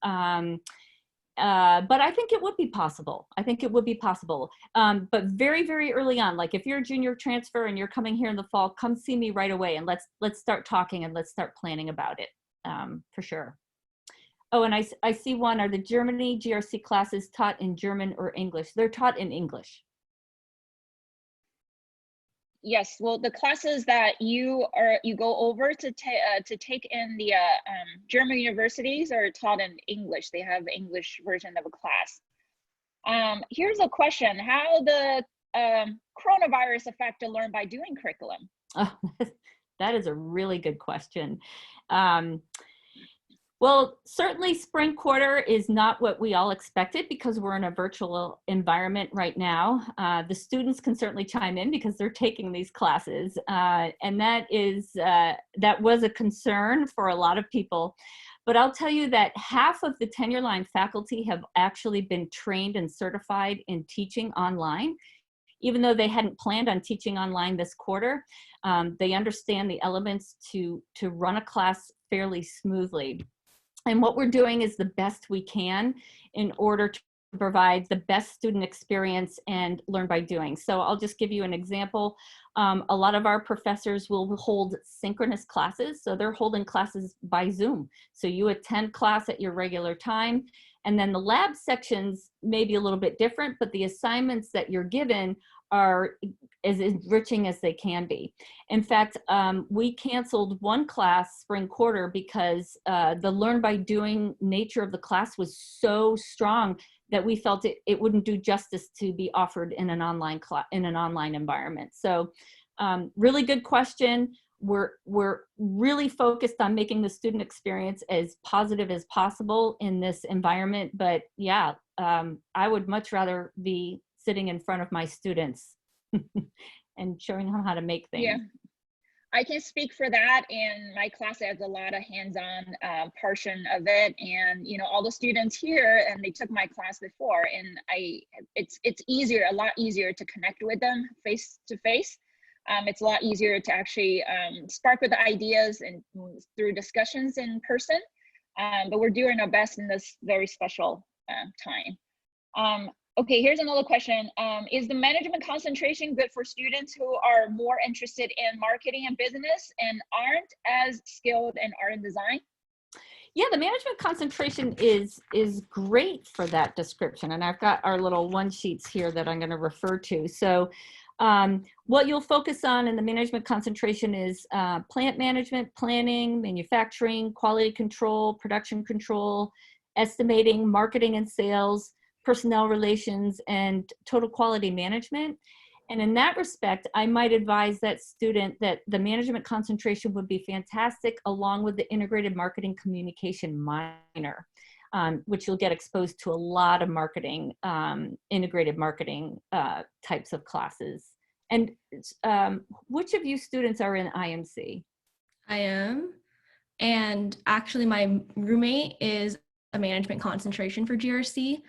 S1: But I think it would be possible. I think it would be possible. But very, very early on, like if you're a junior transfer and you're coming here in the fall, come see me right away, and let's start talking and let's start planning about it, for sure. Oh, and I see one, are the Germany GrC classes taught in German or English? They're taught in English.
S6: Yes, well, the classes that you go over to take in the German universities are taught in English. They have English version of a class. Here's a question: how the coronavirus affect the learn by doing curriculum?
S1: Oh, that is a really good question. Well, certainly spring quarter is not what we all expected, because we're in a virtual environment right now. The students can certainly chime in because they're taking these classes. And that was a concern for a lot of people. But I'll tell you that half of the tenure line faculty have actually been trained and certified in teaching online. Even though they hadn't planned on teaching online this quarter, they understand the elements to run a class fairly smoothly. And what we're doing is the best we can in order provide the best student experience and learn by doing. So I'll just give you an example. A lot of our professors will hold synchronous classes. So they're holding classes by Zoom. So you attend class at your regular time. And then the lab sections may be a little bit different, but the assignments that you're given are as enriching as they can be. In fact, we canceled one class spring quarter because the learn by doing nature of the class was so strong that we felt it wouldn't do justice to be offered in an online environment. So really good question. We're really focused on making the student experience as positive as possible in this environment. But yeah, I would much rather be sitting in front of my students and showing them how to make things.
S6: Yeah, I can speak for that. And my class has a lot of hands-on portion of it. And, you know, all the students here, and they took my class before, and it's easier, a lot easier to connect with them face to face. It's a lot easier to actually spark with the ideas and through discussions in person. But we're doing our best in this very special time. Okay, here's another question. Is the management concentration good for students who are more interested in marketing and business and aren't as skilled in art and design?
S1: Yeah, the management concentration is great for that description. And I've got our little one sheets here that I'm going to refer to. So what you'll focus on in the management concentration is plant management, planning, manufacturing, quality control, production control, estimating, marketing and sales, personnel relations, and total quality management. And in that respect, I might advise that student that the management concentration would be fantastic along with the integrated marketing communication minor, which you'll get exposed to a lot of marketing, integrated marketing types of classes. And which of you students are in IMC?
S4: I am. And actually my roommate is a management concentration for GrC.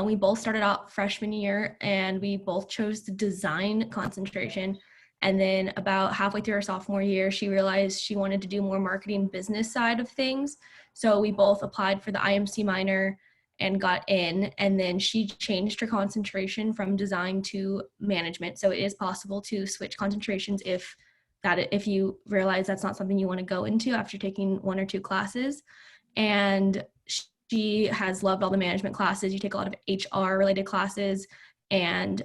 S4: We both started out freshman year and we both chose the design concentration. And then about halfway through our sophomore year, she realized she wanted to do more marketing business side of things. So we both applied for the IMC minor and got in, and then she changed her concentration from design to management. So it is possible to switch concentrations if you realize that's not something you want to go into after taking one or two classes. And she has loved all the management classes. You take a lot of HR related classes and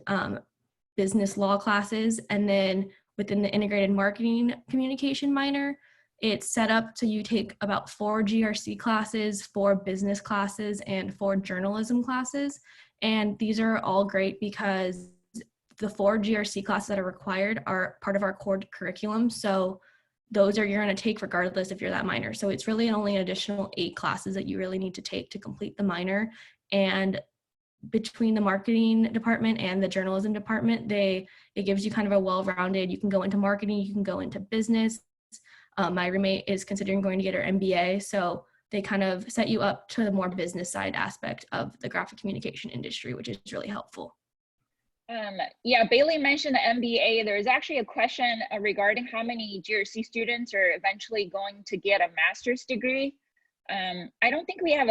S4: business law classes. And then within the integrated marketing communication minor, it's set up so you take about 4 GRC classes, 4 business classes, and 4 journalism classes. And these are all great because the 4 GRC classes that are required are part of our core curriculum. So those you're going to take regardless if you're that minor. So it's really only an additional 8 classes that you really need to take to complete the minor. And between the marketing department and the journalism department, it gives you kind of a well-rounded, you can go into marketing, you can go into business. My roommate is considering going to get her MBA. So they kind of set you up to the more business side aspect of the graphic communication industry, which is really helpful.
S6: Yeah, Bailey mentioned the MBA. There's actually a question regarding how many GRC students are eventually going to get a master's degree. I don't think we have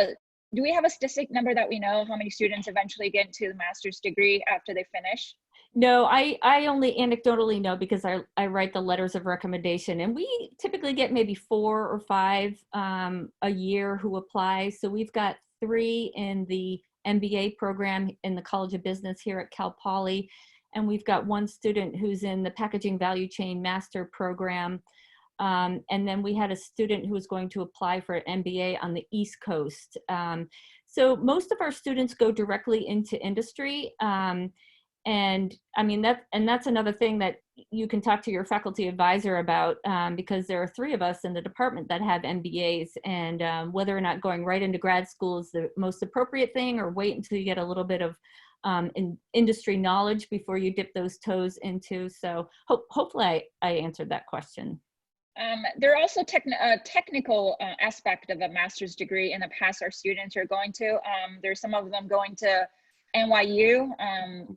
S6: do we have a specific number that we know how many students eventually get into the master's degree after they finish?
S1: No, I only anecdotally know because I write the letters of recommendation, and we typically get maybe 4 or 5 a year who apply. So we've got 3 in the MBA program in the College of Business here at Cal Poly, and we've got 1 student who's in the Packaging Value Chain Master program. And then we had a student who was going to apply for an MBA on the East Coast. So most of our students go directly into industry. And I mean, that's another thing that you can talk to your faculty advisor about, because there are 3 of us in the department that have MBAs, and whether or not going right into grad school is the most appropriate thing, or wait until you get a little bit of industry knowledge before you dip those toes into. So hopefully I answered that question.
S6: There are also technical aspect of a master's degree in the past our students are going to. There's some of them going to NYU,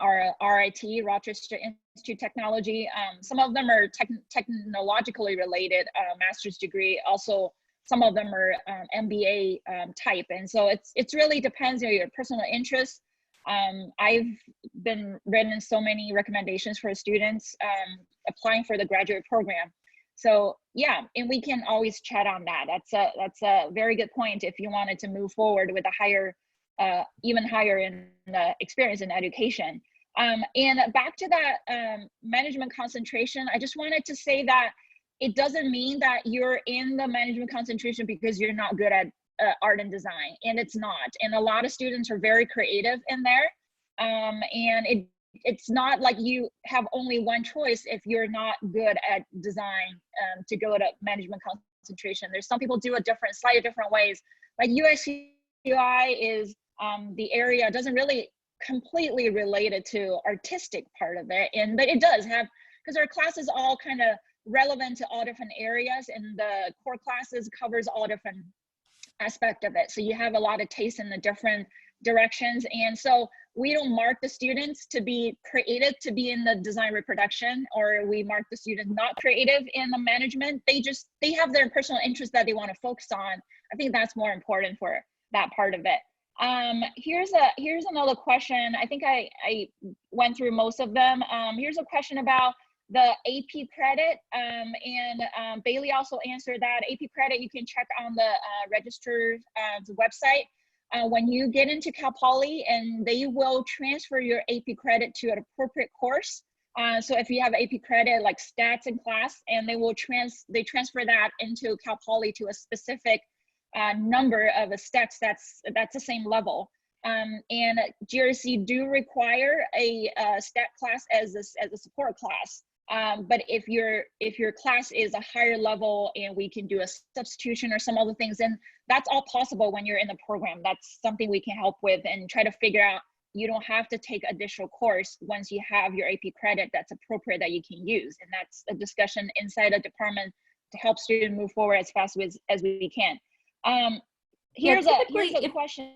S6: our RIT, Rochester Institute of Technology. Some of them are technologically related master's degree. Also, some of them are MBA type. And so it's really depends on your personal interest. I've been written so many recommendations for students applying for the graduate program. So yeah, and we can always chat on that. That's a very good point if you wanted to move forward with a higher, even higher in the experience in education. And back to that management concentration, I just wanted to say that it doesn't mean that you're in the management concentration because you're not good at art and design, and it's not. And a lot of students are very creative in there, and it's not like you have only one choice if you're not good at design to go to management concentration. There's some people do it slightly different ways. Like UX UI is the area doesn't really completely related to artistic part of it, but it does have, because our classes all kind of relevant to all different areas, and the core classes covers all different aspect of it. So you have a lot of taste in the different directions. And so we don't mark the students to be creative to be in the design reproduction, or we mark the students not creative in the management. They have their personal interest that they want to focus on. I think that's more important for that part of it. Here's another question. I think I went through most of them. Here's a question about the AP credit, and Bailey also answered that. AP credit you can check on the registrar's website. When you get into Cal Poly, and they will transfer your AP credit to an appropriate course. So if you have AP credit like stats in class, and they transfer that into Cal Poly to a specific number of stats that's the same level. And GRC do require a stat class as a support class. But if your class is a higher level and we can do a substitution or some other things, then that's all possible when you're in the program. That's something we can help with and try to figure out. You don't have to take additional course once you have your AP credit that's appropriate that you can use. And that's a discussion inside the department to help students move forward as fast as we can. Here's a question.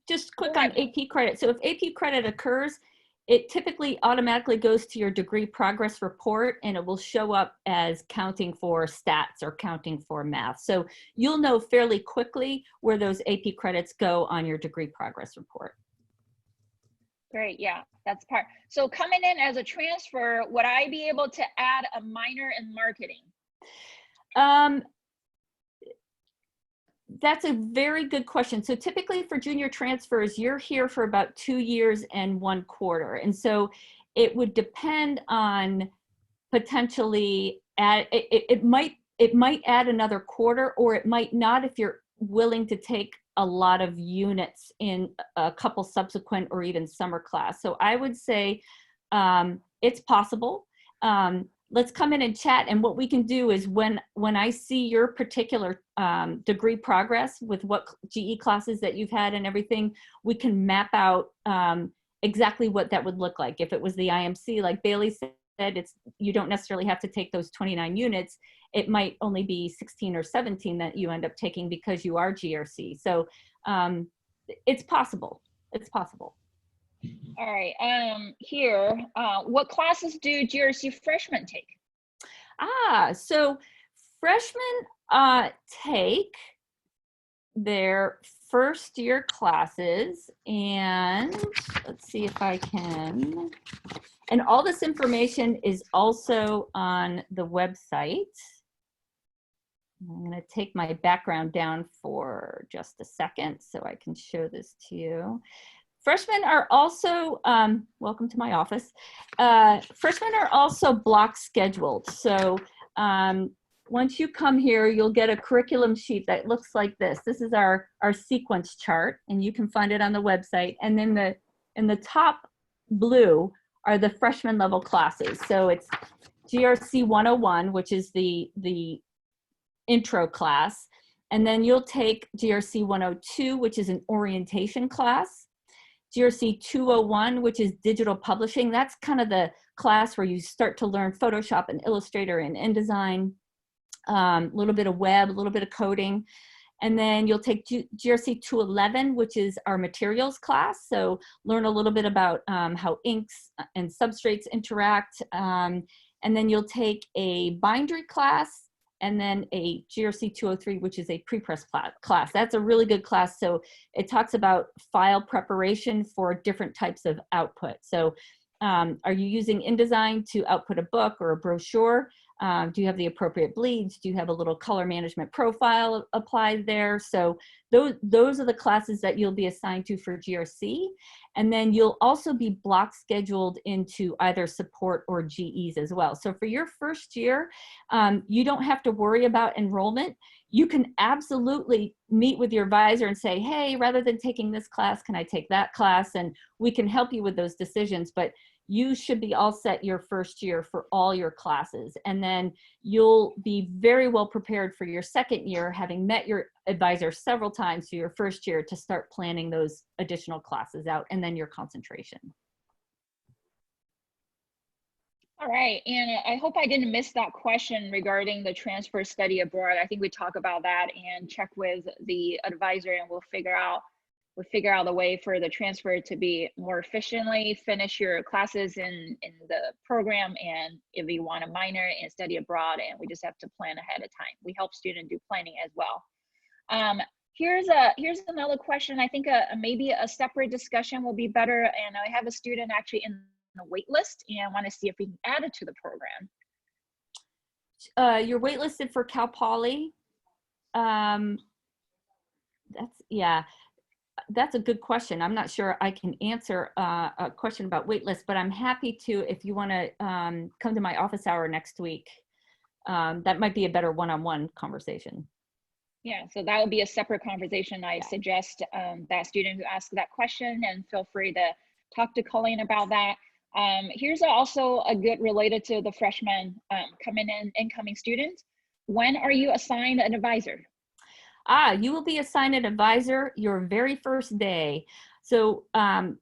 S1: Just quick on AP credit. So if AP credit occurs, it typically automatically goes to your degree progress report, and it will show up as counting for stats or counting for math. So you'll know fairly quickly where those AP credits go on your degree progress report.
S6: Great, yeah, that's part. So coming in as a transfer, would I be able to add a minor in marketing?
S1: That's a very good question. So typically for junior transfers, you're here for about 2 years and 1 quarter. And so it would depend on potentially it might add another quarter, or it might not if you're willing to take a lot of units in a couple subsequent or even summer class. So I would say it's possible. Let's come in and chat, and what we can do is when I see your particular degree progress with what GE classes that you've had and everything, we can map out exactly what that would look like. If it was the IMC, like Bailey said, you don't necessarily have to take those 29 units. It might only be 16 or 17 that you end up taking because you are GRC. So it's possible. It's possible.
S6: All right, what classes do GRC freshmen take?
S1: So freshmen take their first year classes, and let's see if I can, and all this information is also on the website. I'm going to take my background down for just a second so I can show this to you. Freshmen are also, welcome to my office. Freshmen are also block scheduled. So once you come here, you'll get a curriculum sheet that looks like this. This is our sequence chart, and you can find it on the website. And then in the top blue are the freshman level classes. So it's GRC 101, which is the intro class. And then you'll take GRC 102, which is an orientation class. GRC 201, which is digital publishing. That's kind of the class where you start to learn Photoshop and Illustrator and InDesign, a little bit of web, a little bit of coding. And then you'll take GRC 211, which is our materials class. So learn a little bit about how inks and substrates interact. And then you'll take a bindery class and then a GrC 203, which is a pre-press class. That's a really good class. So it talks about file preparation for different types of output. So are you using InDesign to output a book or a brochure? Do you have the appropriate bleeds? Do you have a little color management profile applied there? So those are the classes that you'll be assigned to for GrC. And then you'll also be block scheduled into either support or GEs as well. So for your first year, you don't have to worry about enrollment. You can absolutely meet with your advisor and say, hey, rather than taking this class, can I take that class? And we can help you with those decisions. But you should be all set your first year for all your classes. And then you'll be very well prepared for your second year, having met your advisor several times for your first year to start planning those additional classes out, and then your concentration.
S6: All right, and I hope I didn't miss that question regarding the transfer study abroad. I think we talk about that and check with the advisor, and we'll figure out a way for the transfer to be more efficiently, finish your classes in the program, and if you want a minor and study abroad, and we just have to plan ahead of time. We help students do planning as well. Here's another question. I think maybe a separate discussion will be better, and I have a student actually in the wait list, and I want to see if we can add it to the program.
S1: You're waitlisted for Cal Poly. That's a good question. I'm not sure I can answer a question about waitlist, but I'm happy to if you want to come to my office hour next week. That might be a better one-on-one conversation.
S6: Yeah, so that would be a separate conversation. I suggest that student who asked that question, and feel free to talk to Colleen about that. Here's also a good related to the freshmen coming in, incoming students. When are you assigned an advisor?
S1: You will be assigned an advisor your very first day. So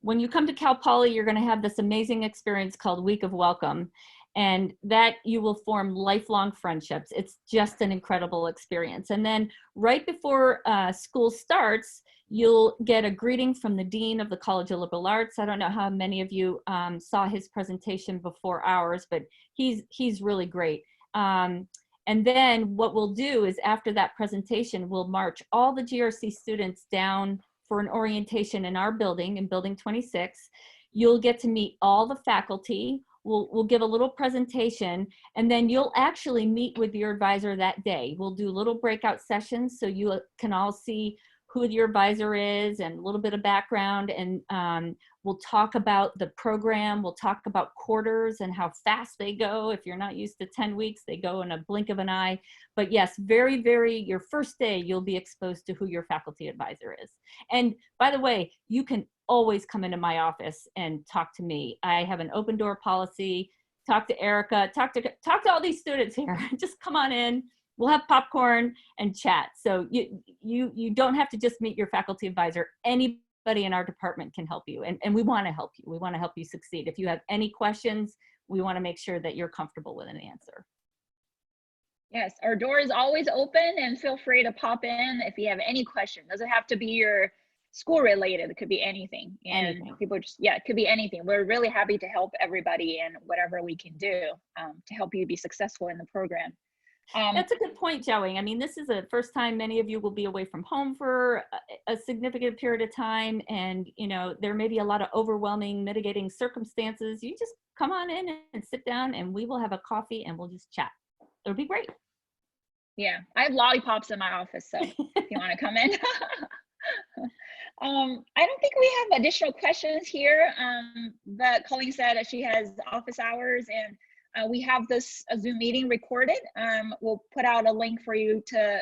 S1: when you come to Cal Poly, you're going to have this amazing experience called Week of Welcome, and that you will form lifelong friendships. It's just an incredible experience. And then right before school starts, you'll get a greeting from the Dean of the College of Liberal Arts. I don't know how many of you saw his presentation before ours, but he's really great. And then what we'll do is after that presentation, we'll march all the GrC students down for an orientation in our building, in Building 26. You'll get to meet all the faculty. We'll give a little presentation, and then you'll actually meet with your advisor that day. We'll do little breakout sessions so you can all see who your advisor is and a little bit of background, and we'll talk about the program. We'll talk about quarters and how fast they go. If you're not used to 10 weeks, they go in a blink of an eye. But yes, your first day, you'll be exposed to who your faculty advisor is. And by the way, you can always come into my office and talk to me. I have an open door policy. Talk to Erica, talk to all these students here. Just come on in. We'll have popcorn and chat. So you don't have to just meet your faculty advisor. Anybody in our department can help you, and we want to help you. We want to help you succeed. If you have any questions, we want to make sure that you're comfortable with an answer.
S6: Yes, our door is always open, and feel free to pop in if you have any question. Doesn't have to be your school related. It could be anything. And people just, it could be anything. We're really happy to help everybody in whatever we can do to help you be successful in the program.
S1: That's a good point, Joey. I mean, this is the first time many of you will be away from home for a significant period of time. And, there may be a lot of overwhelming mitigating circumstances. You just come on in and sit down, and we will have a coffee and we'll just chat. It'll be great.
S6: Yeah, I have lollipops in my office, so if you want to come in. I don't think we have additional questions here. But Colleen said that she has office hours, and we have this Zoom meeting recorded. We'll put out a link for you to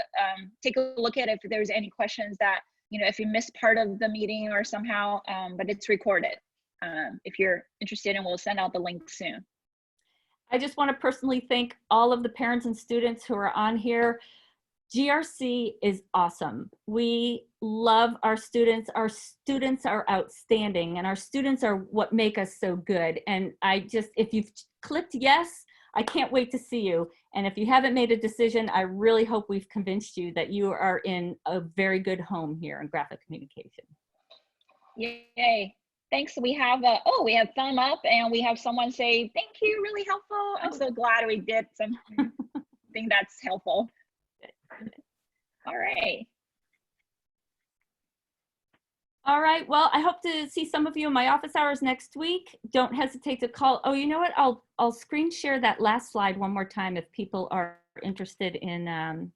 S6: take a look at if there's any questions that, if you missed part of the meeting or somehow, but it's recorded. If you're interested, and we'll send out the link soon.
S1: I just want to personally thank all of the parents and students who are on here. GrC is awesome. We love our students. Our students are outstanding, and our students are what make us so good. And if you've clicked yes, I can't wait to see you. And if you haven't made a decision, I really hope we've convinced you that you are in a very good home here in graphic communication.
S6: Yay. Thanks. We have we have thumb up, and we have someone say, thank you, really helpful. I'm so glad we did something. think that's helpful. All right.
S1: All right, well, I hope to see some of you in my office hours next week. Don't hesitate to call. Oh, you know what? I'll screen share that last slide one more time if people are interested in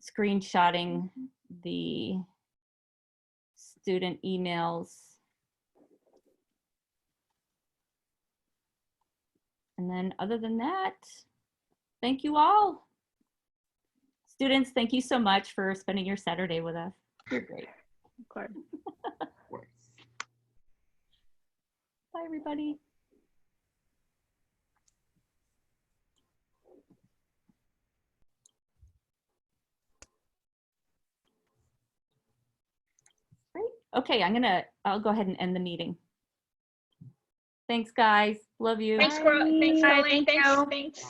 S1: screenshotting the student emails. And then other than that, thank you all. Students, thank you so much for spending your Saturday with us. You're great.
S2: Of course.
S5: Of course.
S1: Bye, everybody. Great. Okay, I'll go ahead and end the meeting. Thanks, guys. Love you.
S6: Thanks,
S2: Bye.
S6: Colleen.
S2: Bye,
S6: Thanks.
S2: thank you.
S6: Thanks.